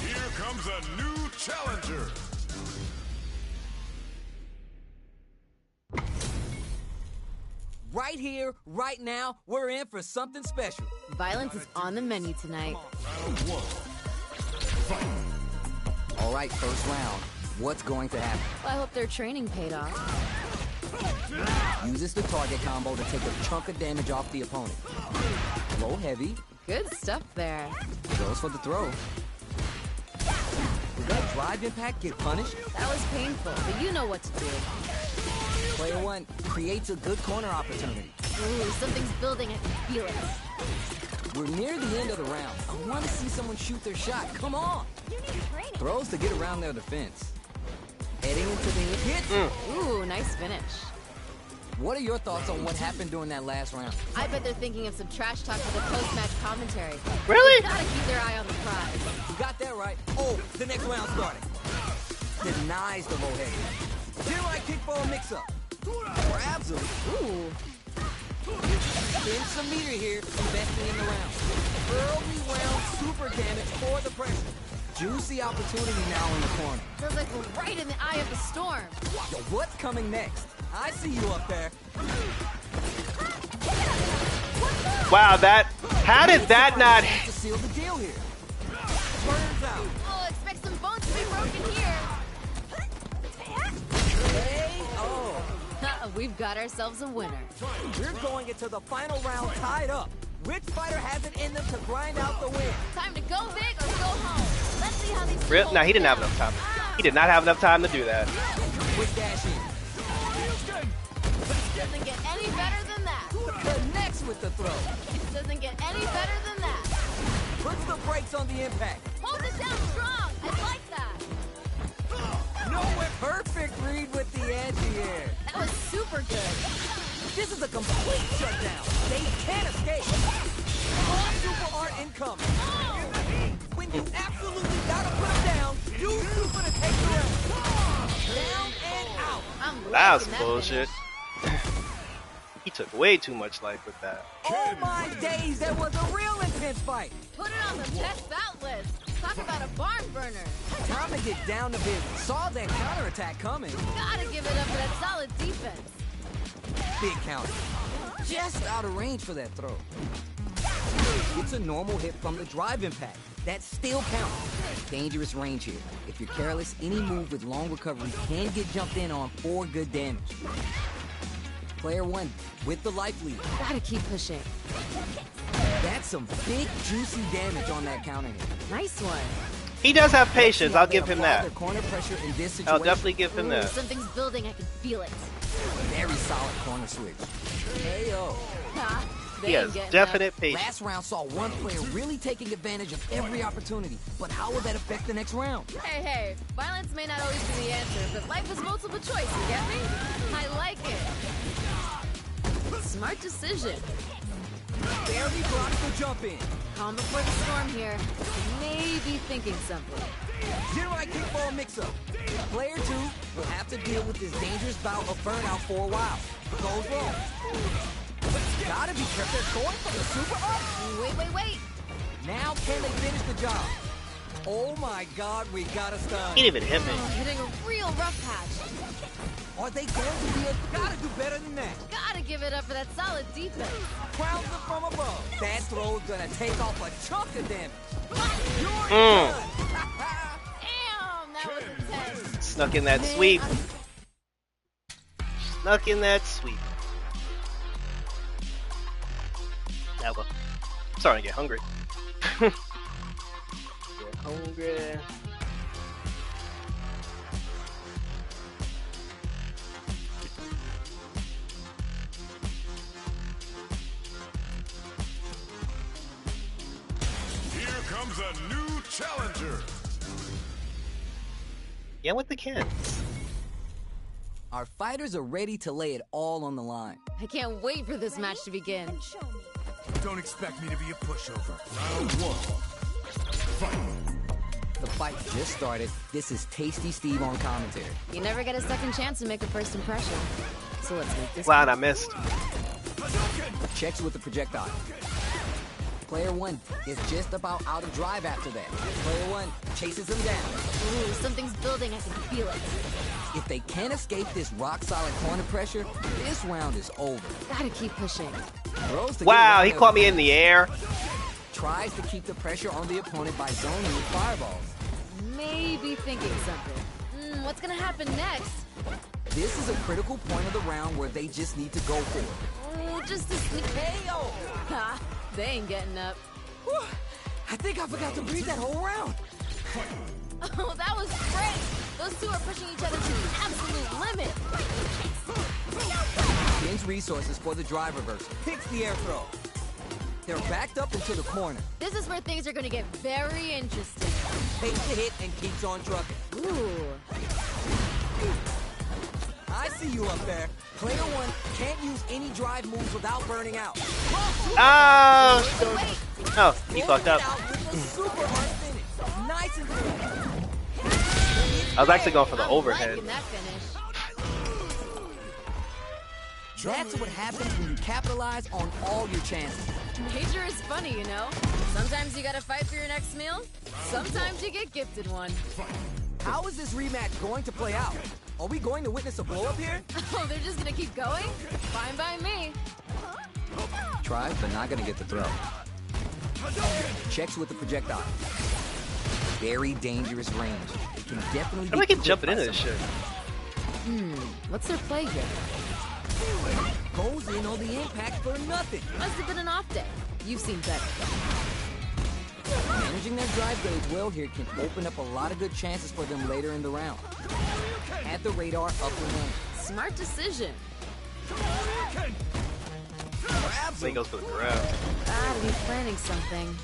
S2: Here comes a new challenger.
S3: Right here, right now, we're in for something special.
S4: Violence is on the menu tonight.
S2: Round one. Fight.
S3: All right, first round. What's going to happen?
S4: Well, I hope their training paid off.
S3: Uses the target combo to take a chunk of damage off the opponent. Roll heavy.
S4: Good stuff there.
S3: Goes for the throw. Did that drive impact get punished?
S4: That was painful, but you know what to do.
S3: Player one creates a good corner opportunity.
S4: Ooh, something's building. I can feel it.
S3: We're near the end of the round. I want to see someone shoot their shot. Come on. Throws to get around their defense. Heading into the hit.
S4: Ooh, nice finish.
S3: What are your thoughts on what happened during that last round?
S4: I bet they're thinking of some trash talk for the post-match commentary.
S1: Really?
S4: Gotta keep their eye on the prize.
S3: You got that right. Oh, the next round started. Denies the low head. Here I kick for a mix-up. Grabs him.
S4: Ooh.
S3: Spend some meter here, investing in the round. Early round super damage for the pressure. Juicy opportunity now in the corner.
S4: Feels like we're right in the eye of the storm.
S3: Yo, what's coming next? I see you up there.
S1: Wow, how did that not?
S3: To seal the deal here. Turns out.
S4: Oh, expect some bones to be broken here. We've got ourselves a winner.
S3: We're going into the final round tied up. Which fighter has it in them to grind out the win?
S4: Time to go big or go home. Let's see how these
S1: Rip? No, he didn't have enough time. He did not have enough time to do that.
S3: Quick dash in.
S4: Doesn't get any better than that.
S3: Connects with the throw.
S4: It doesn't get any better than that.
S3: Puts the brakes on the impact.
S4: Hold it down strong. I like that.
S3: Nowhere. Perfect read with the anti-air.
S4: That was super good.
S3: This is a complete shutdown. They can't escape. All super art incoming. When you absolutely gotta put them down, use super to take the round. Down and out.
S4: I'm
S1: That was
S4: liking
S1: bullshit.
S4: finish.
S1: He took way too much life with that.
S3: Oh my days, that was a real intense fight.
S4: Put it on the best bout list. Talk about a barn burner.
S3: Time to get down to business. Saw that counterattack coming.
S4: Gotta give it up for that solid defense.
S3: Big counter. Just out of range for that throw. It's a normal hit from the drive impact. That still counts. Dangerous range here. If you're careless, any move with long recovery can get jumped in on for good damage. Player one with the life lead.
S4: Gotta keep pushing.
S3: That's some big, juicy damage on that counter hit.
S4: Nice one.
S1: He does have patience. I'll give him
S3: Apply
S1: that.
S3: their corner pressure in this situation.
S1: I'll definitely give him
S4: Ooh,
S1: that.
S4: something's building. I can feel it.
S3: Very solid corner switch. Ayo.
S4: Ha, they
S1: He
S4: ain't
S1: has
S4: getting
S1: definite
S4: up.
S1: patience.
S3: Last round saw one player really taking advantage of every opportunity. But how will that affect the next round?
S4: Hey, violence may not always be the answer, but life is multiple choice, you get me? I like it. Smart decision.
S3: Barely blocks the jump in.
S4: Calm before the storm here. Maybe thinking something.
S3: Zero kick for a mix-up. Player two will have to deal with this dangerous bout of burnout for a while. Goes wrong. Gotta be careful. Going for the super up.
S4: Wait.
S3: Now can they finish the job? Oh my God, we got a stun.
S1: He didn't even hit me.
S4: Oh, hitting a real rough patch.
S3: Are they going to be gotta do better than that?
S4: Gotta give it up for that solid defense.
S3: Crowns them from above. That throw's gonna take off a chunk of damage. You're
S1: Mm.
S3: done.
S4: Damn, that was intense.
S1: Snuck in that sweep. Snuck in that sweep. Now go. Starting to get hungry. Get hungry.
S2: Here comes a new challenger.
S1: Yeah, with the can.
S3: Our fighters are ready to lay it all on the line.
S4: I can't wait for this match to begin.
S2: Don't expect me to be a pushover. Round one. Fight.
S3: The fight just started. This is Tasty Steve on commentary.
S4: You never get a second chance to make a first impression. So let's make this.
S1: Wow, and I missed.
S3: Checks with the projectile. Player one is just about out of drive after that. Player one chases him down.
S4: Ooh, something's building. I can feel it.
S3: If they can't escape this rock-solid corner pressure, this round is over.
S4: Gotta keep pushing.
S3: Throws to get
S1: Wow,
S3: around
S1: he
S3: their
S1: caught me in the air.
S3: Tries to keep the pressure on the opponent by zoning with fireballs.
S4: Maybe thinking something. What's gonna happen next?
S3: This is a critical point of the round where they just need to go for it.
S4: Oh, just a sneak.
S3: Hey-o!
S4: Ha! They ain't getting up.
S3: Whew. I think I forgot to breathe that whole round.
S4: Oh, that was great! Those two are pushing each other to the absolute limit.
S3: Gains resources for the drive reverse. Picks the air throw. They're backed up into the corner.
S4: This is where things are gonna get very interesting.
S3: Takes the hit and keeps on trucking.
S4: Ooh.
S3: I see you up there. Player one can't use any drive moves without burning out.
S1: Oh,
S4: Wait,
S1: oh, he fucked up.
S3: Out with the super hard finish. Nice and clean.
S1: I was actually going for the
S4: I'm
S1: overhead.
S4: liking that finish.
S3: That's what happens when you capitalize on all your chances.
S4: Major is funny, you know? Sometimes you gotta fight for your next meal. Sometimes you get gifted one.
S3: How is this rematch going to play out? Are we going to witness a blow-up here?
S4: Oh, they're just gonna keep going? Fine by me.
S3: Tries, but not gonna get the throw. Checks with the projectile. Very dangerous range. It can definitely
S1: How do I keep
S3: clipped
S1: jumping
S3: by
S1: into this
S3: someone.
S1: shit?
S4: What's their play here?
S3: Goes in on the impact for nothing.
S4: Must have been an off day. You've seen better.
S3: Managing their drive gauge well here can open up a lot of good chances for them later in the round. Add the radar up and running.
S4: Smart decision.
S1: Then he goes for the grab.
S4: Gotta be planning something.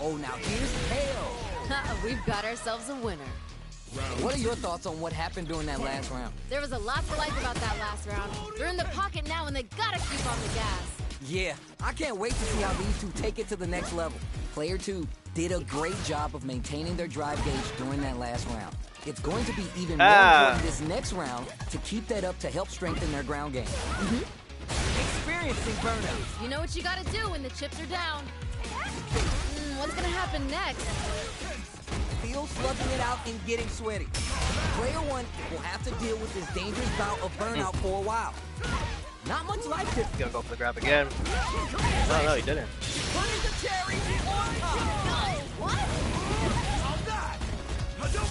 S3: Oh, now here's KO.
S4: We've got ourselves a winner.
S3: What are your thoughts on what happened during that last round?
S4: There was a lot to like about that last round. They're in the pocket now and they gotta keep on the gas.
S3: Yeah, I can't wait to see how these two take it to the next level. Player 2 did a great job of maintaining their drive gauge during that last round. It's going to be even more important this next round to keep that up to help strengthen their ground game. Experiencing burnout.
S4: You know what you gotta do when the chips are down. What's gonna happen next?
S3: Feels slugging it out and getting sweaty. Player 1 will have to deal with this dangerous bout of burnout for a while. Not much life tip.
S1: He's gonna go for the grab again. Oh, no, he didn't.
S3: Running the cherry on top.
S4: What?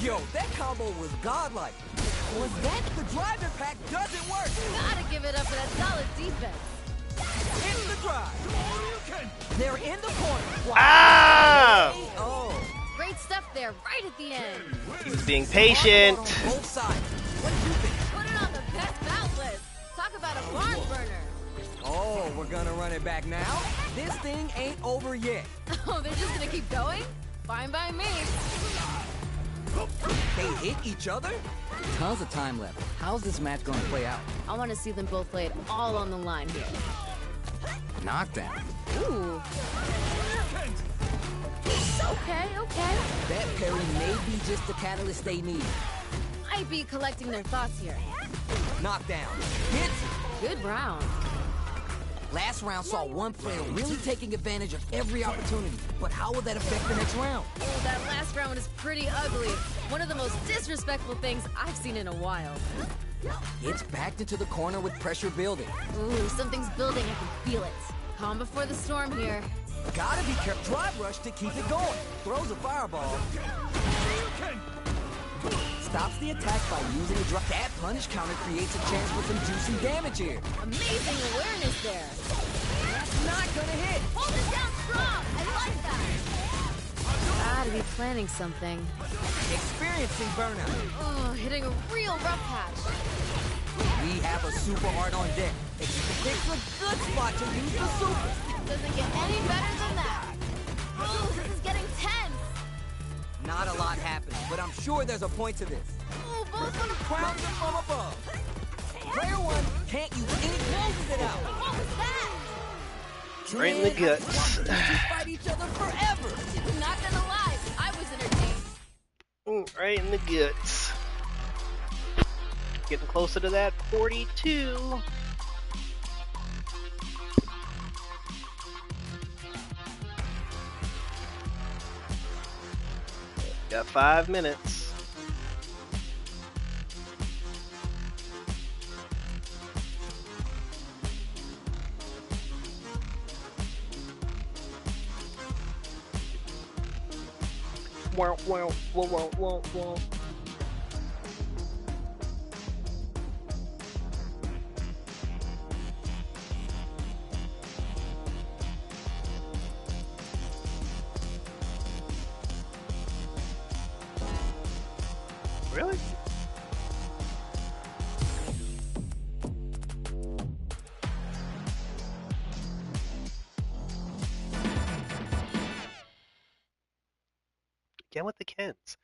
S3: Yo, that combo was godlike. Was that the drive impact doesn't work?
S4: Gotta give it up for that solid defense.
S3: In the drive. They're in the corner.
S1: Ah!
S3: Oh.
S4: Great stuff there, right at the end.
S1: He was being patient.
S3: On both sides. What do you think?
S4: Put it on the best bout list. Talk about a barn burner.
S3: Oh, we're gonna run it back now? This thing ain't over yet.
S4: Oh, they're just gonna keep going? Fine by me.
S3: They hit each other? Tons of time left. How's this match gonna play out?
S4: I want to see them both lay it all on the line here.
S3: Knockdown.
S4: Ooh. Okay.
S3: That parry may be just the catalyst they need.
S4: Might be collecting their thoughts here.
S3: Knockdown. Hits.
S4: Good round.
S3: Last round saw one player really taking advantage of every opportunity. But how will that affect the next round?
S4: Oh, that last round is pretty ugly. One of the most disrespectful things I've seen in a while.
S3: It's backed into the corner with pressure building.
S4: Ooh, something's building. I can feel it. Calm before the storm here.
S3: Gotta be careful. Drive rush to keep it going. Throws a fireball. Stops the attack by using a drop. That punish counter creates a chance for some juicy damage here.
S4: Amazing awareness there.
S3: That's not gonna hit.
S4: Hold it down strong. I like that. Gotta be planning something.
S3: Experiencing burnout.
S4: Oh, hitting a real rough patch.
S3: We have a super art on deck. It's a good spot to use the super.
S4: Doesn't get any better than that. Oh, this is getting tense.
S3: Not a lot happens, but I'm sure there's a point to this.
S4: Oh, both on a
S3: Crowns them from above. Player 1 can't use any closes it out.
S4: What was that?
S1: Right in the guts.
S3: They fight each other forever.
S4: Not gonna lie, I was entertained.
S1: Right in the guts. Getting closer to that 42. Got 5 minutes. Wow, wow, wow, wow, wow, wow. Really? Again with the Kens.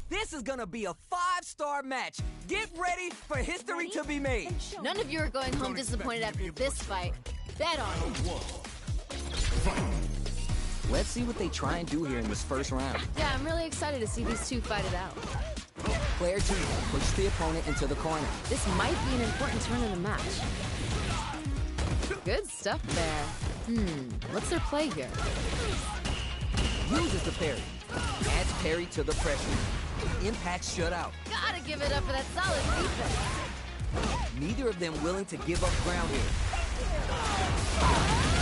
S3: This is gonna be a 5-star match. Get ready for history to be made.
S4: None of you are going home disappointed after this fight. Bet on it.
S3: Let's see what they try and do here in this first round.
S4: Yeah, I'm really excited to see these two fight it out.
S3: Player 2 pushes the opponent into the corner.
S4: This might be an important turn in the match. Good stuff there. What's their play here?
S3: Uses the parry. Adds parry to the pressure. Impact shut out.
S4: Gotta give it up for that solid defense.
S3: Neither of them willing to give up ground here.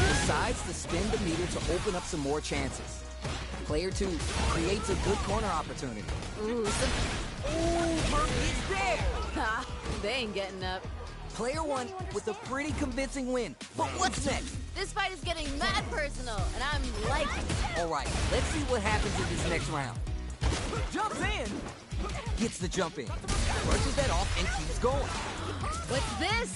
S3: Decides to spin the meter to open up some more chances. Player 2 creates a good corner opportunity.
S4: Ooh,
S3: It's there!
S4: Ha! They ain't getting up.
S3: Player 1 with a pretty convincing win. But what's next?
S4: This fight is getting mad personal, and I'm liking it.
S3: All right, let's see what happens in this next round. Jumps in! Gets the jump in. Brushes that off and keeps going.
S4: What's this?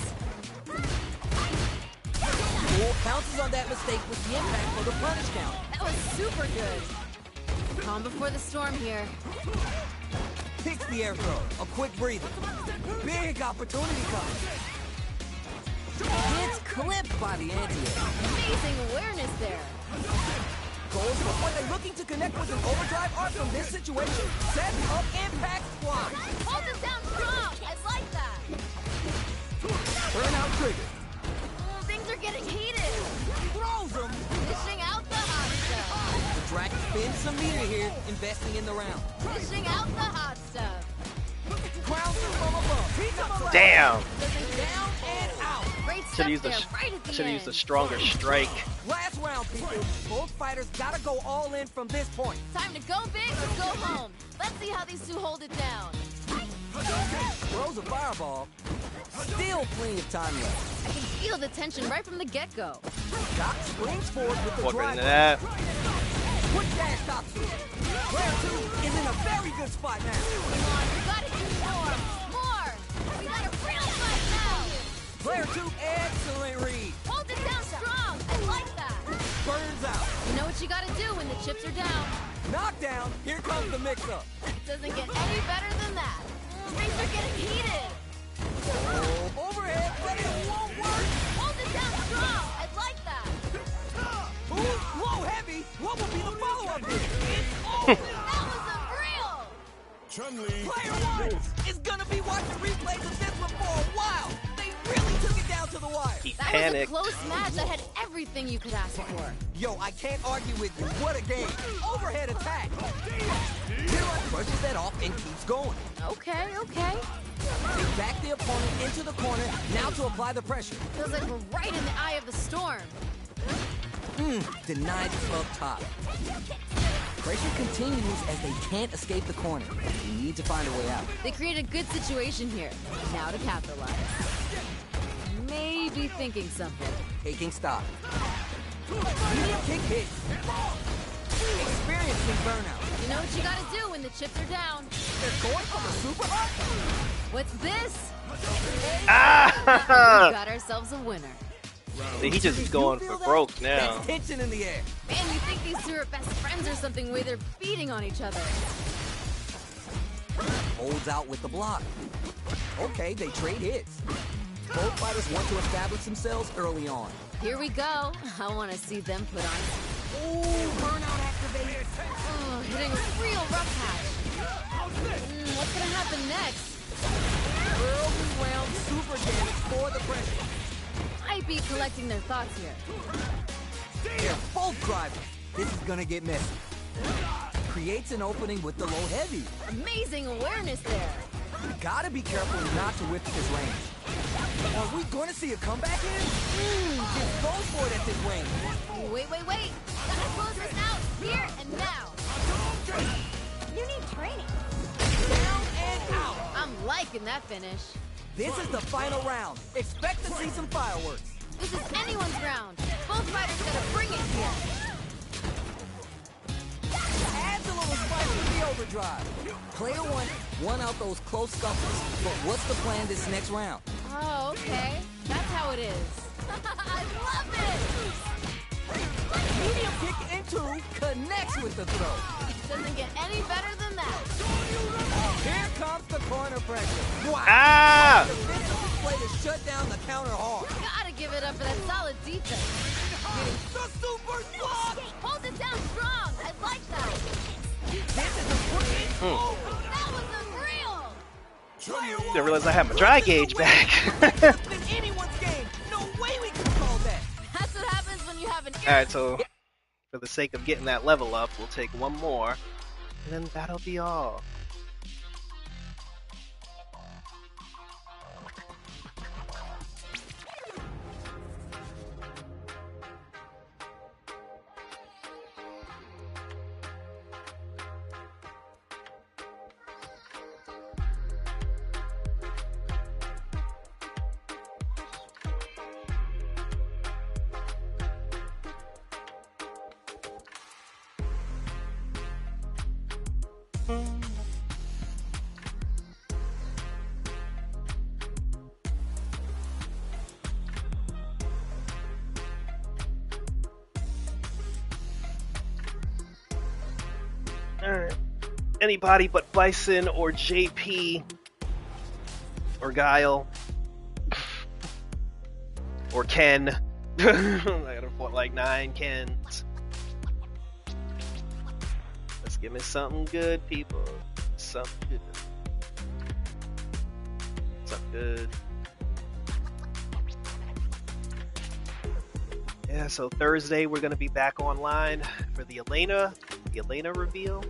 S3: Bull pounces on that mistake with the impact for the punish count.
S4: That was super good. Calm before the storm here.
S3: Picks the air throw. A quick breather. Big opportunity comes. Gets clipped by the anti-air.
S4: Amazing awareness there.
S3: Goes for what they're looking to connect with an overdrive arc from this situation. Sets up impact block.
S4: Hold it down strong. I like that.
S3: Burnout trigger.
S4: Things are getting heated.
S3: Throws him.
S4: Dishing out the hot stuff.
S3: The Dragon spins some meter here, investing in the round.
S4: Dishing out the hot stuff.
S3: Crowns him from above. He's him around.
S1: Damn!
S3: Down and out.
S4: Great
S1: Should
S4: stuff
S1: have used
S4: there,
S1: a
S4: right at the
S1: should have
S4: end.
S1: used a stronger strike.
S3: Last round, people. Both fighters gotta go all in from this point.
S4: Time to go big or go home. Let's see how these two hold it down.
S3: Throws a fireball. Still plenty of time left.
S4: I can feel the tension right from the get-go.
S3: Doc springs forward with the
S1: Walk right
S3: drive.
S1: into that.
S3: Quick dash stops it. Player 2 is in a very good spot now.
S4: Come on, we gotta do more. More. We got a real fight now.
S3: Player 2, excellent read.
S4: Hold it down strong. I like that.
S3: Burns out.
S4: You know what you gotta do when the chips are down.
S3: Knockdown. Here comes the mix-up.
S4: It doesn't get any better than that. Things are getting heated.
S3: Oh, overhead, but it won't work.
S4: Hold it down strong. I like that.
S3: Ooh, low heavy. What will be the follow-up here? It's over.
S4: That was unreal.
S2: Chun-Li.
S3: Player 1 is gonna be watching replays of this one for a while. They really took it down to the wire.
S1: He
S4: That
S1: panicked.
S4: was a close match that had everything you could ask for.
S3: Yo, I can't argue with you. What a game. Overhead attack. Hero brushes that off and keeps going.
S4: Okay, okay.
S3: They back the opponent into the corner, now to apply the pressure.
S4: Feels like we're right in the eye of the storm.
S3: Denied up top. Pressure continues as they can't escape the corner. They need to find a way out.
S4: They create a good situation here. Now to capitalize. Maybe thinking something.
S3: Taking stock. Medium kick hits. Experiencing burnout.
S4: You know what you gotta do when the chips are down.
S3: They're going for the super up.
S4: What's this? We
S1: Ah!
S4: got ourselves a winner.
S1: He just going for broke now.
S3: That's tension in the air.
S4: Man, you think these two are best friends or something, the way they're feeding on each other.
S3: Holds out with the block. Okay, they trade hits. Both fighters want to establish themselves early on.
S4: Here we go. I want to see them put on.
S3: Ooh, burnout activated.
S4: Oh, hitting a real rough patch. What's gonna happen next?
S3: Early round super damage for the pressure.
S4: Might be collecting their thoughts here.
S3: They're both driving. This is gonna get messy. Creates an opening with the low heavy.
S4: Amazing awareness there.
S3: Gotta be careful not to whip this range. Are we gonna see a comeback here? Just goes for it at this range.
S4: Wait. Gotta close this out here and now. You need training.
S3: Down and out.
S4: I'm liking that finish.
S3: This is the final round. Expect to see some fireworks.
S4: This is anyone's round. Both fighters gotta bring it here.
S3: Adds a little spice to the overdrive. Player one won out those close scuffles, but what's the plan this next round?
S4: Oh, okay. That's how it is. I love it!
S3: Medium kick into connects with the throw.
S4: Doesn't get any better than that.
S3: Here comes the corner pressure. Wow.
S1: Ah!
S3: The defensive play to shut down the counter hard.
S4: Gotta give it up for that solid defense.
S3: The super block.
S4: Hold it down strong. I like that.
S3: This is a brilliant move.
S4: That was unreal.
S1: Didn't realize I have my dry gauge back.
S3: In anyone's game. No way we can call that.
S4: That's what happens when you have an
S1: Alright, so for the sake of getting that level up, we'll take one more, and then that'll be all. Alright. Anybody but Bison or JP or Guile or Ken. I gotta put like 9 Kens. Let's give me something good, people. Something good. Something good. Yeah, so Thursday we're gonna be back online for the Elena reveal.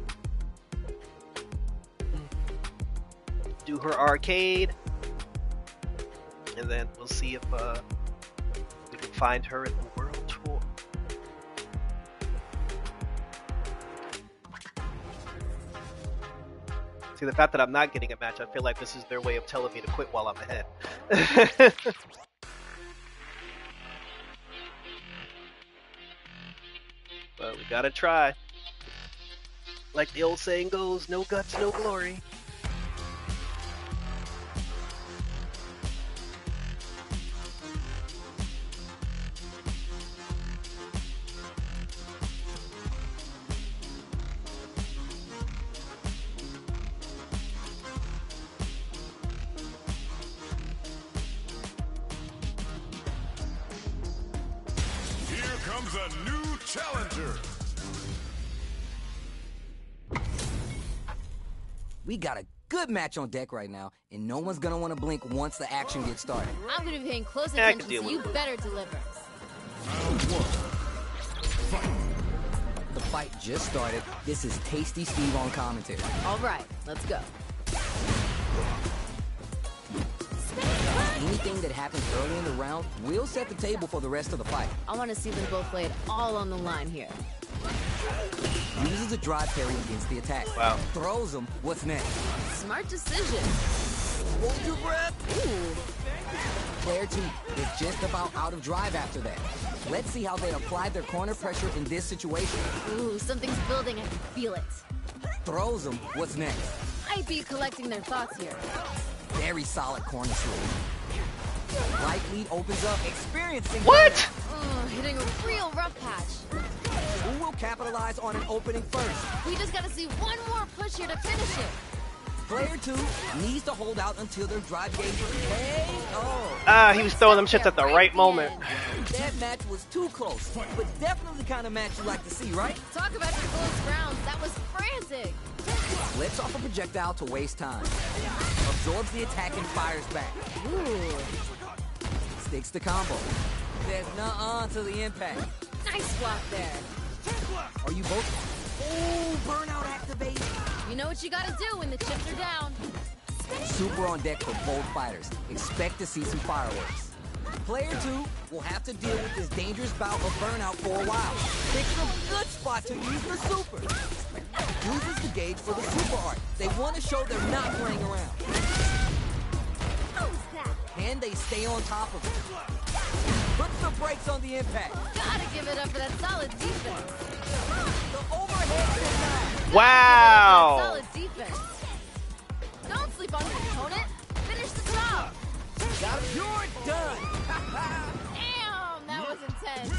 S1: Do her arcade, and then we'll see if we can find her in the world tour. See, the fact that I'm not getting a match, I feel like this is their way of telling me to quit while I'm ahead. But we gotta try. Like the old saying goes, no guts, no glory.
S2: Here comes a new challenger.
S3: We got a good match on deck right now, and no one's gonna want to blink once the action gets started.
S4: I'm gonna be paying close
S1: Yeah, I can
S4: attention,
S1: deal
S4: so
S1: with
S4: you
S1: it.
S4: better deliver.
S3: The fight just started. This is Tasty Steve on commentary.
S4: All right, let's go.
S3: Anything that happens early in the round will set the table for the rest of the fight.
S4: I want to see them both lay it all on the line here.
S3: Uses a drive carry against the attack.
S1: Wow.
S3: Throws him. What's next?
S4: Smart decision.
S3: Hold your breath.
S4: Ooh.
S3: Player 2 is just about out of drive after that. Let's see how they apply their corner pressure in this situation.
S4: Ooh, something's building. I can feel it.
S3: Throws him. What's next?
S4: Might be collecting their thoughts here.
S3: Very solid corner swing. Right lead opens up, experiencing
S1: What?
S4: Hitting a real rough patch.
S3: Who will capitalize on an opening first?
S4: We just gotta see one more push here to finish it.
S3: Player 2 needs to hold out until their drive gauge is KO.
S1: Ah, he was throwing them shits at the right moment.
S3: That match was too close, but definitely the kind of match you like to see, right?
S4: Talk about your close rounds. That was frantic.
S3: Flips off a projectile to waste time. Absorbs the attack and fires back.
S4: Ooh.
S3: Sticks the combo. There's nuh-uh to the impact.
S4: Nice swap there.
S3: Are you both? Oh, burnout activate.
S4: You know what you gotta do when the chips are down.
S3: Super on deck for both fighters. Expect to see some fireworks. Player 2 will have to deal with this dangerous bout of burnout for a while. Picks a good spot to use the super. Uses the gauge for the super art. They want to show they're not playing around. And they stay on top of it. puts the brakes on the impact.
S4: Gotta give it up for that solid defense.
S3: The overhead denied.
S1: Wow.
S4: Solid defense. Don't sleep on your opponent. Finish the job.
S3: You're done.
S4: Damn, that was intense.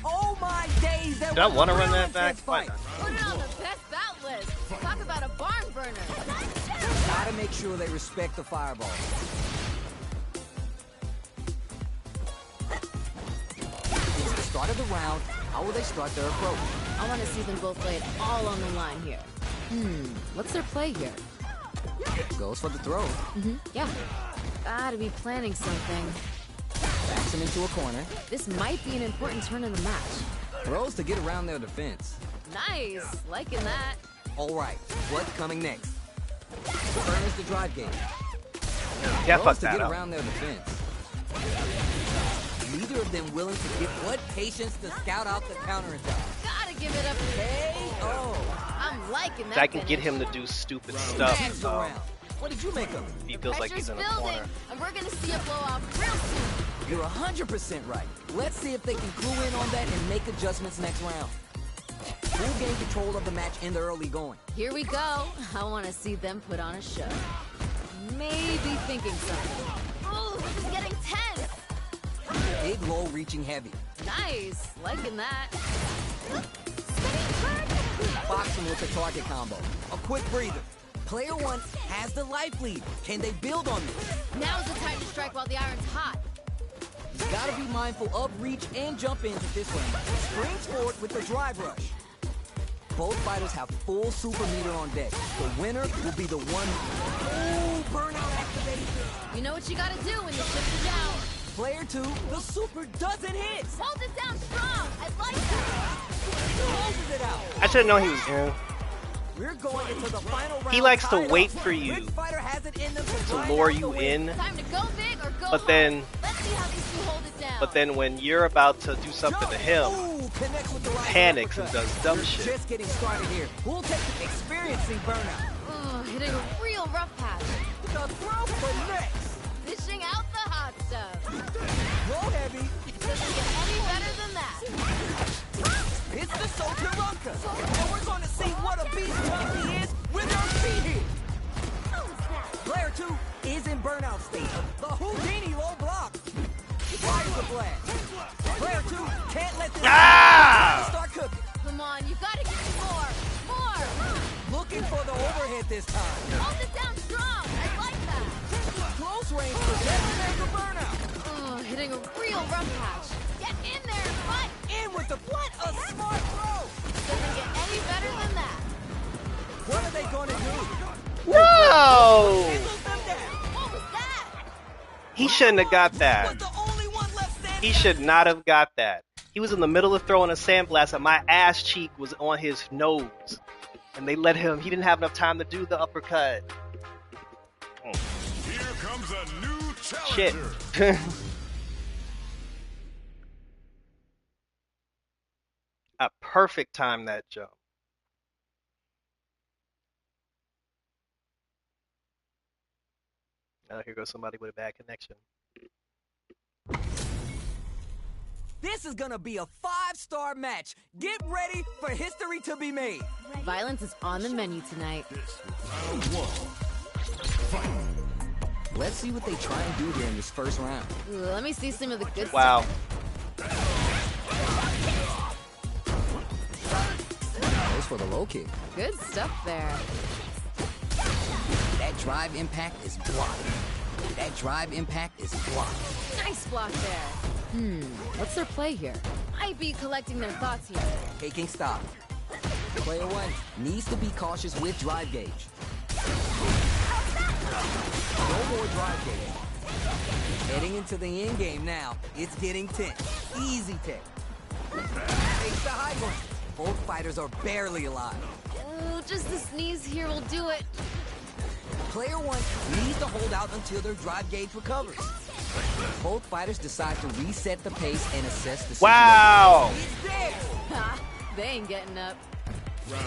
S3: Oh my days, that
S1: Do I
S3: was
S1: want to
S3: a
S1: run
S3: real
S1: that back?
S3: intense
S1: Why
S3: fight.
S1: not?
S4: Put it on the best bout list. Talk about a barn burner.
S3: Gotta make sure they respect the fireball. It's the start of the round. How will they start their approach?
S4: I want to see them both lay it all on the line here. What's their play here?
S3: Goes for the throw.
S4: Yeah. Gotta be planning something.
S3: Backs him into a corner.
S4: This might be an important turn in the match.
S3: Throws to get around their defense.
S4: Nice. Liking that.
S3: All right, what's coming next? Burns the drive game.
S1: Yeah,
S3: Throws
S1: fuck
S3: to
S1: that
S3: get
S1: up.
S3: around their defense. Neither of them willing to give what patience to scout out the counterattack.
S4: Gotta give it up. I'm liking that.
S1: I can get
S4: finish.
S1: him to do stupid stuff.
S3: Next round. What did you make of it?
S1: He feels like he's
S4: Pressure's
S1: in a
S4: building,
S1: corner.
S4: and we're gonna see a blowout real soon.
S3: You're 100% right. Let's see if they can clue in on that and make adjustments next round. Who gained control of the match in the early going?
S4: Here we go. I want to see them put on a show. Maybe thinking something. Ooh, this is getting tense.
S3: Big low reaching heavy.
S4: Nice. Liking that.
S3: Boxing with the target combo. A quick breather. Player one has the life lead. Can they build on this?
S4: Now's the time to strike while the iron's hot.
S3: You gotta be mindful of reach and jump ins at this one. Springs forward with the drive rush. Both fighters have full super meter on deck. The winner will be the one. Ooh, burnout activated.
S4: You know what you gotta do when the shift is out.
S3: Player two, the super doesn't hit.
S4: Hold it down strong. I like that.
S3: Closes it out.
S1: I should have known he was here.
S3: We're going into the final round.
S1: He likes to
S3: tied
S1: wait
S3: up.
S1: for you
S3: Which fighter has it in them
S1: to
S3: grind
S1: lure
S3: out the
S1: you
S3: win?
S1: in,
S4: Time to go big or go
S1: but then,
S4: home. Let's see how these two hold it down.
S1: but then when you're about to do something to him,
S3: Ooh, connects with the right
S1: panics and
S3: uppercut.
S1: does dumb
S3: We're
S1: shit.
S3: just getting started here. Who'll take the experiencing burnout?
S4: Hitting a real rough patch.
S3: The throw for next.
S4: Dishing out the hot stuff.
S3: Low heavy.
S4: Doesn't get any better than that.
S3: It's the Soturunka. And we're going to see what a beast tough he is with our feet here. Player two is in burnout state. The Houdini low block. Fires the blast. Player two can't let this start cooking.
S4: Come on, you gotta give me more. More.
S3: Looking for the overhead this time.
S4: Hold it down strong. I like that.
S3: Close range protection and the burnout.
S4: Hitting a real rough patch. Get in there and fight.
S3: In with the what a smart throw.
S4: Doesn't get any better than that.
S3: What are they going to do?
S1: no,
S3: Fizzles them down.
S4: What was that?
S1: he shouldn't have got
S3: Was
S1: that.
S3: the only one left standing.
S1: He should not have got that. He was in the middle of throwing a sandblast, and my ass cheek was on his nose, and they let him. He didn't have enough time to do the uppercut.
S2: Here comes a new
S1: Shit.
S2: challenger.
S1: A perfect time that jump. Now here goes somebody with a bad connection.
S3: This is gonna be a 5-star match. Get ready for history to be made.
S4: Violence is on the menu tonight.
S3: Let's see what they try and do here in this first round.
S4: Ooh, let me see some of the good
S1: Wow.
S3: Goes for the low kick.
S4: stuff. Good stuff there.
S3: That drive impact is blocked. That drive impact is blocked.
S4: Nice block there. What's their play here? Might be collecting their thoughts here.
S3: Taking stock. Player one needs to be cautious with drive gauge. No more drive gauge. Heading into the end game now. It's getting tense. Easy tech. Takes the high ground. Both fighters are barely alive.
S4: Oh, just the sneeze here will do it.
S3: Player one needs to hold out until their drive gauge recovers. Both fighters decide to reset the pace and assess the situation.
S1: Wow.
S3: It's there!
S4: Ha! They ain't getting up.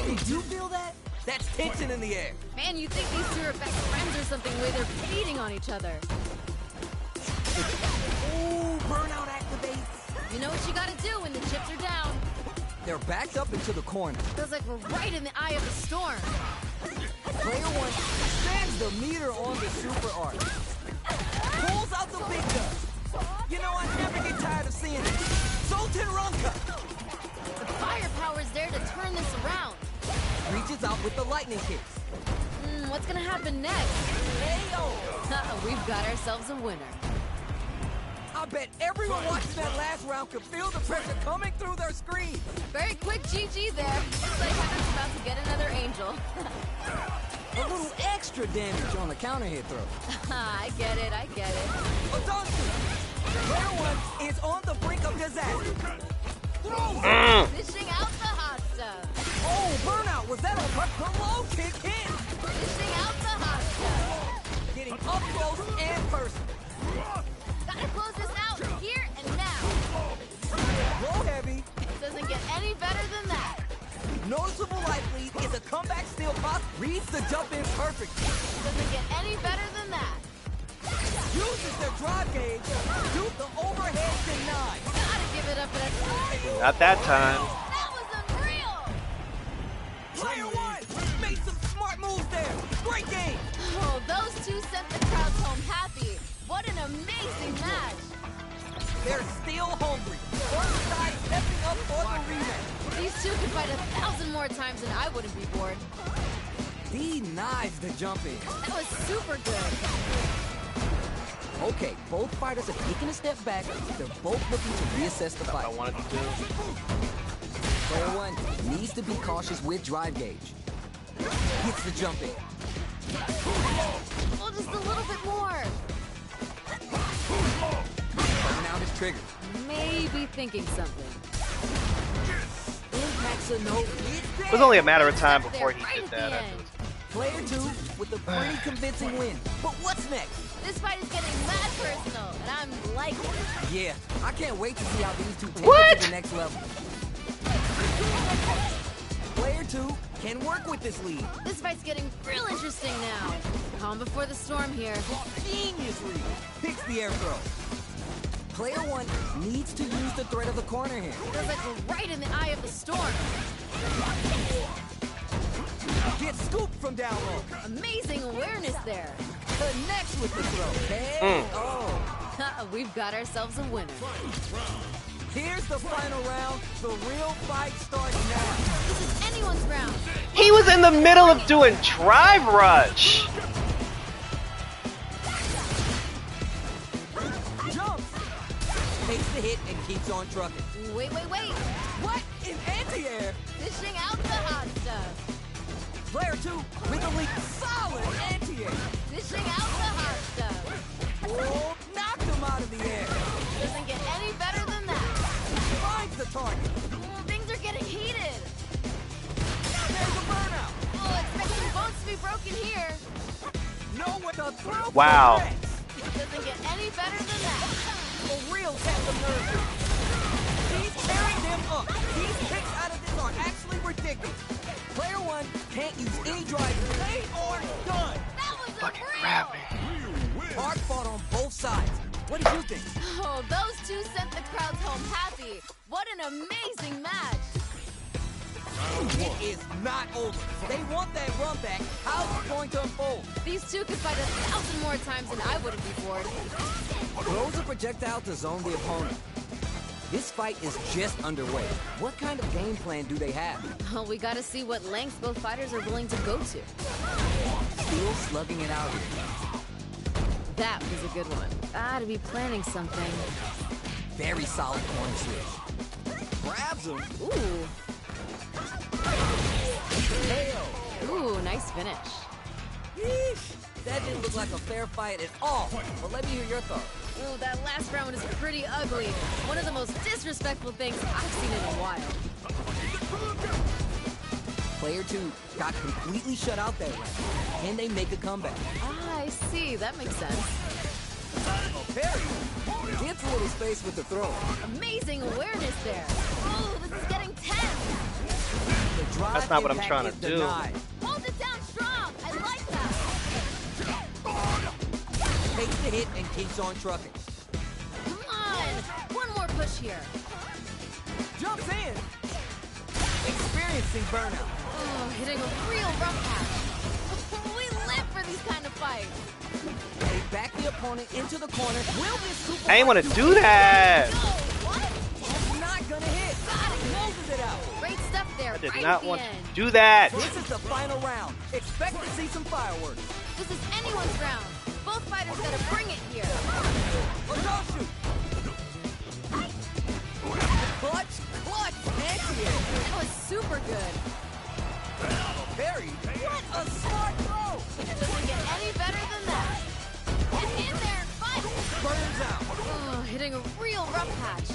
S3: Did you feel that? That's tension in the air.
S4: Man, you think these two are best friends or something, the way they're feeding on each other.
S3: Ooh, burnout activated.
S4: You know what you gotta do when the chips are down.
S3: They're backed up into the corner.
S4: Feels like we're right in the eye of the storm.
S3: Player one stands the meter on the super arc. Pulls out the big gun. You know, I never get tired of seeing it. Sultan Runka
S4: The firepower's there to turn this around.
S3: reaches out with the lightning kicks.
S4: What's gonna happen next?
S3: Ayo!
S4: We've got ourselves a winner.
S3: I bet everyone watching that last round could feel the pressure coming through their screen.
S4: Very quick GG there. Looks like Heaven's about to get another angel.
S3: A little extra damage on the counter hit throw.
S4: I get it.
S3: Adonsu! Player one is on the brink of disaster.
S4: Dishing out the hot stuff.
S3: Oh, burnout! Was that a low kick hit?
S4: Dishing out the hot stuff.
S3: Getting up close and personal.
S4: Gotta close this out here and now.
S3: Low heavy.
S4: It doesn't get any better than that.
S3: Noticeable life lead. Is a comeback still possible? Reads the jump in perfectly.
S4: Doesn't get any better than that.
S3: Uses their drive gauge. Duke the overhead denied.
S4: Gotta give it up for that.
S1: Not that time.
S4: That was unreal.
S3: Player one made some smart moves there. Great game.
S4: Oh, those two sent the crowds home happy. What an amazing match.
S3: They're still hungry. Both sides stepping up for the rematch.
S4: These two could fight 1,000 more times and I wouldn't be bored.
S3: Denies the jump in.
S4: That was super good.
S3: Okay, both fighters are taking a step back. They're both looking to reassess the fight.
S1: I wanted to do.
S3: Player one needs to be cautious with drive gauge. Gets the jump in.
S4: Well, just a little bit more.
S3: Burnout is triggered.
S4: Maybe thinking something.
S3: Impacts a note.
S1: It was only a matter of time before he
S4: Right
S1: did
S4: at the
S1: that.
S4: end.
S3: Player two with a pretty convincing win. But what's next?
S4: This fight is getting mad personal, and I'm liking it.
S3: Yeah, I can't wait to see how these two take
S1: What?
S3: it to the next level. Player two can work with this lead.
S4: This fight's getting real interesting now. Calm before the storm here.
S3: Genius read. Picks the air throw. Player one needs to use the threat of the corner here.
S4: Feels like we're right in the eye of the storm.
S3: Gets scooped from down low.
S4: Amazing awareness there.
S3: Connects with the throw. Hey,
S4: We've got ourselves a winner.
S3: Here's the final round. The real fight starts now.
S4: This is anyone's round.
S1: He was in the middle of doing Drive Rush.
S3: Jumps. Takes the hit and keeps on trucking.
S4: Wait.
S3: What? In anti-air?
S4: Dishing out the hot stuff.
S3: Player two with a leap. Solid anti-air.
S4: Dishing out the hot stuff.
S3: Oh, knocked him out of the air.
S4: Doesn't get any better than that.
S3: Finds the target.
S4: Things are getting heated.
S3: There's a burnout.
S4: Oh, expect some bones to be broken here.
S3: Nowhere to throw.
S1: Wow.
S4: Doesn't get any better than that.
S3: A real test of nerve. He's carrying them up. These kicks out of this are actually ridiculous. Player one can't use any drive. They are done.
S4: That was
S1: Fucking
S4: unreal.
S1: grab me.
S3: Hard fought on both sides. What did you think?
S4: Oh, those two sent the crowds home happy. What an amazing match.
S3: It is not over. They want that run back. How's it going to unfold?
S4: These two could fight 1,000 more times and I wouldn't be bored.
S3: Throws a projectile to zone the opponent. This fight is just underway. What kind of game plan do they have?
S4: Well, we gotta see what lengths both fighters are willing to go to.
S3: Still slugging it out here.
S4: That was a good one. Gotta be planning something.
S3: Very solid corner switch. Grabs him.
S4: Ooh.
S3: KO.
S4: Ooh, nice finish.
S3: Yeesh. That didn't look like a fair fight at all. But let me hear your thoughts.
S4: Ooh, that last round was pretty ugly. One of the most disrespectful things I've seen in a while.
S3: Player two got completely shut out that round. Can they make a comeback?
S4: Ah, I see. That makes sense.
S3: Perry gets a little space with the throw.
S4: Amazing awareness there. Ooh, this is getting tense.
S3: The drive
S1: That's not what I'm
S3: impact
S1: trying to
S3: is
S1: do.
S3: denied.
S4: Hold it down strong. I like that.
S3: Takes the hit and keeps on trucking.
S4: Come on. One more push here.
S3: Jumps in. Experiencing burnout.
S4: Oh, hitting a real rough patch. We live for these kind of fights.
S3: They back the opponent into the corner. Will this super
S1: I ain't want to do that.
S4: No, what?
S3: It's not gonna hit. Closes it out.
S4: Great stuff there.
S1: I did
S4: right
S1: not
S4: at the
S1: want
S4: end.
S1: to do that.
S3: This is the final round. Expect to see some fireworks.
S4: This is anyone's round. Both fighters gotta bring it here.
S3: Let's all shoot. Clutch, anti-air.
S4: That was super good.
S3: Barry, what a smart throw.
S4: Doesn't get any better than that. Get in there and fight.
S3: Burns out.
S4: Oh, hitting a real rough patch.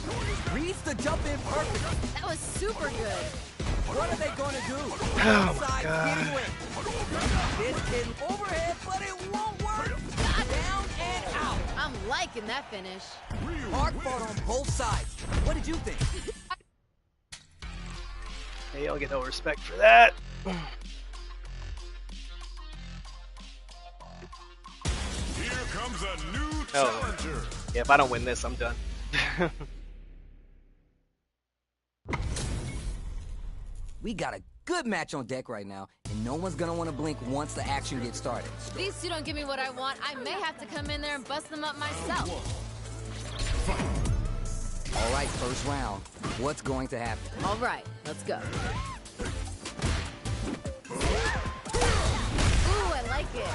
S3: Reads the jump in perfectly.
S4: That was super good.
S3: What are they gonna do?
S1: Oh my God.
S3: Getting win. This can overhead, but it won't work. Down and out.
S4: I'm liking that finish.
S3: Hard fought on both sides. What did you think?
S1: Hey, I'll get no respect for that.
S2: Here comes a new
S1: Oh.
S2: challenger.
S1: Yeah, if I don't win this, I'm done.
S3: We got a good match on deck right now, and no one's gonna want to blink once the action gets started.
S4: If these two don't give me what I want, I may have to come in there and bust them up myself.
S3: All right, first round. What's going to happen?
S4: All right, let's go. Ooh, I like it.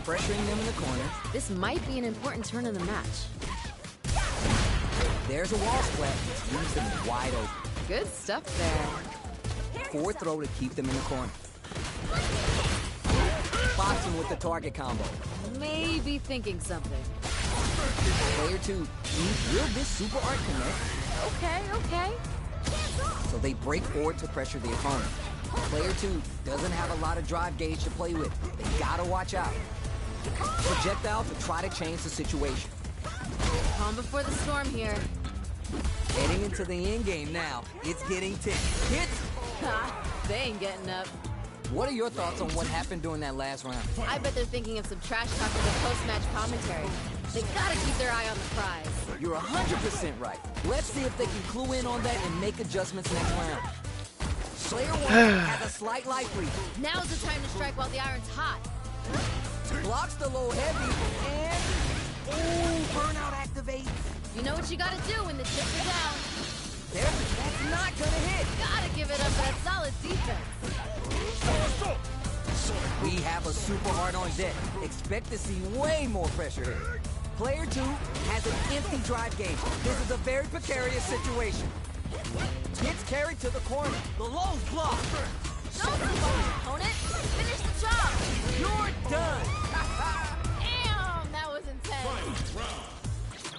S3: Pressuring them in the corner.
S4: This might be an important turn in the match.
S3: There's a wall splat, which leaves them wide open.
S4: Good stuff there.
S3: Forward throw to keep them in the corner. Boxing with the target combo.
S4: Maybe thinking something.
S3: Player 2, will this super art connect?
S4: Okay.
S3: So they break forward to pressure the opponent. Player 2 doesn't have a lot of drive gauge to play with. They gotta watch out. Projectile to try to change the situation.
S4: Calm before the storm here.
S3: Heading into the end game now. It's getting tense. Hits!
S4: Ha, they ain't getting up.
S3: What are your thoughts on what happened during that last round?
S4: I bet they're thinking of some trash talk in the post-match commentary. They gotta keep their eye on the prize.
S3: You're 100% right. Let's see if they can clue in on that and make adjustments next round. Slayer 1 has a slight life lead.
S4: Now's the time to strike while the iron's hot.
S3: Blocks the low heavy and... Ooh, burnout activates.
S4: You know what you gotta do when the chips are down.
S3: That's not gonna hit.
S4: Gotta give it up for that solid defense.
S3: We have a super hard on deck. Expect to see way more pressure here. Player 2 has an empty drive gauge. This is a very precarious situation. Gets carried to the corner. The low's blocked.
S4: Show somebody, opponent. Finish the job.
S3: You're done.
S4: Damn, that was intense.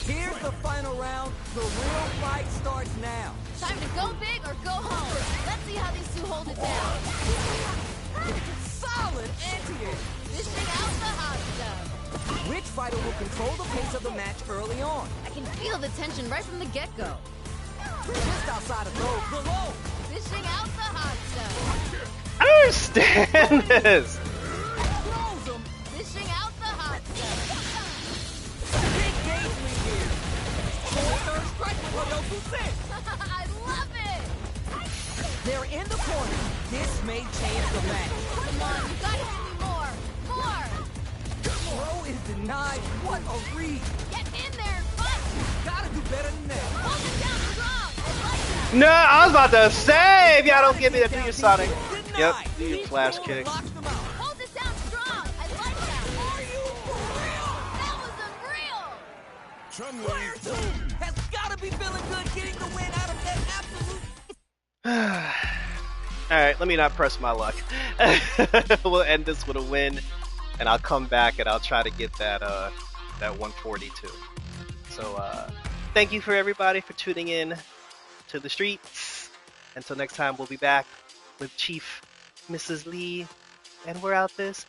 S3: Here's the final round. The real fight starts now.
S4: Time to go big or go home. Let's see how these two hold it down.
S3: Solid anti-air.
S4: Dishing out the hot stuff.
S3: Which fighter will control the pace of the match early on?
S4: I can feel the tension right from the get-go.
S3: Just outside of throw, the low.
S4: Dishing out the hot stuff.
S1: I don't understand this.
S3: Throws him.
S4: Dishing out the hot stuff.
S3: Big gauge lead here. Third strike with no 2 cents.
S4: I love it.
S3: They're in the corner. This may change the match.
S4: Come on, you gotta give me more. More.
S3: Throw is denied. What a read.
S4: Get in there and fight.
S3: Gotta do better than that.
S4: Hold it down strong. I like that.
S1: No, I was about to say, if y'all don't give me the do your Sonic.
S3: Denied.
S1: Yep, do your
S3: Deep
S1: flash
S3: throw
S1: kick.
S3: locks them out.
S4: Hold it down strong. I like that.
S3: Are you for real?
S4: That was unreal.
S3: Player 2 has gotta be feeling good getting the win out of that absolute.
S1: Alright, let me not press my luck. We'll end this with a win, and I'll come back and I'll try to get that 142. So thank you for everybody for tuning in to the streets. Until next time, we'll be back with Chief Mrs. Lee, and we're out this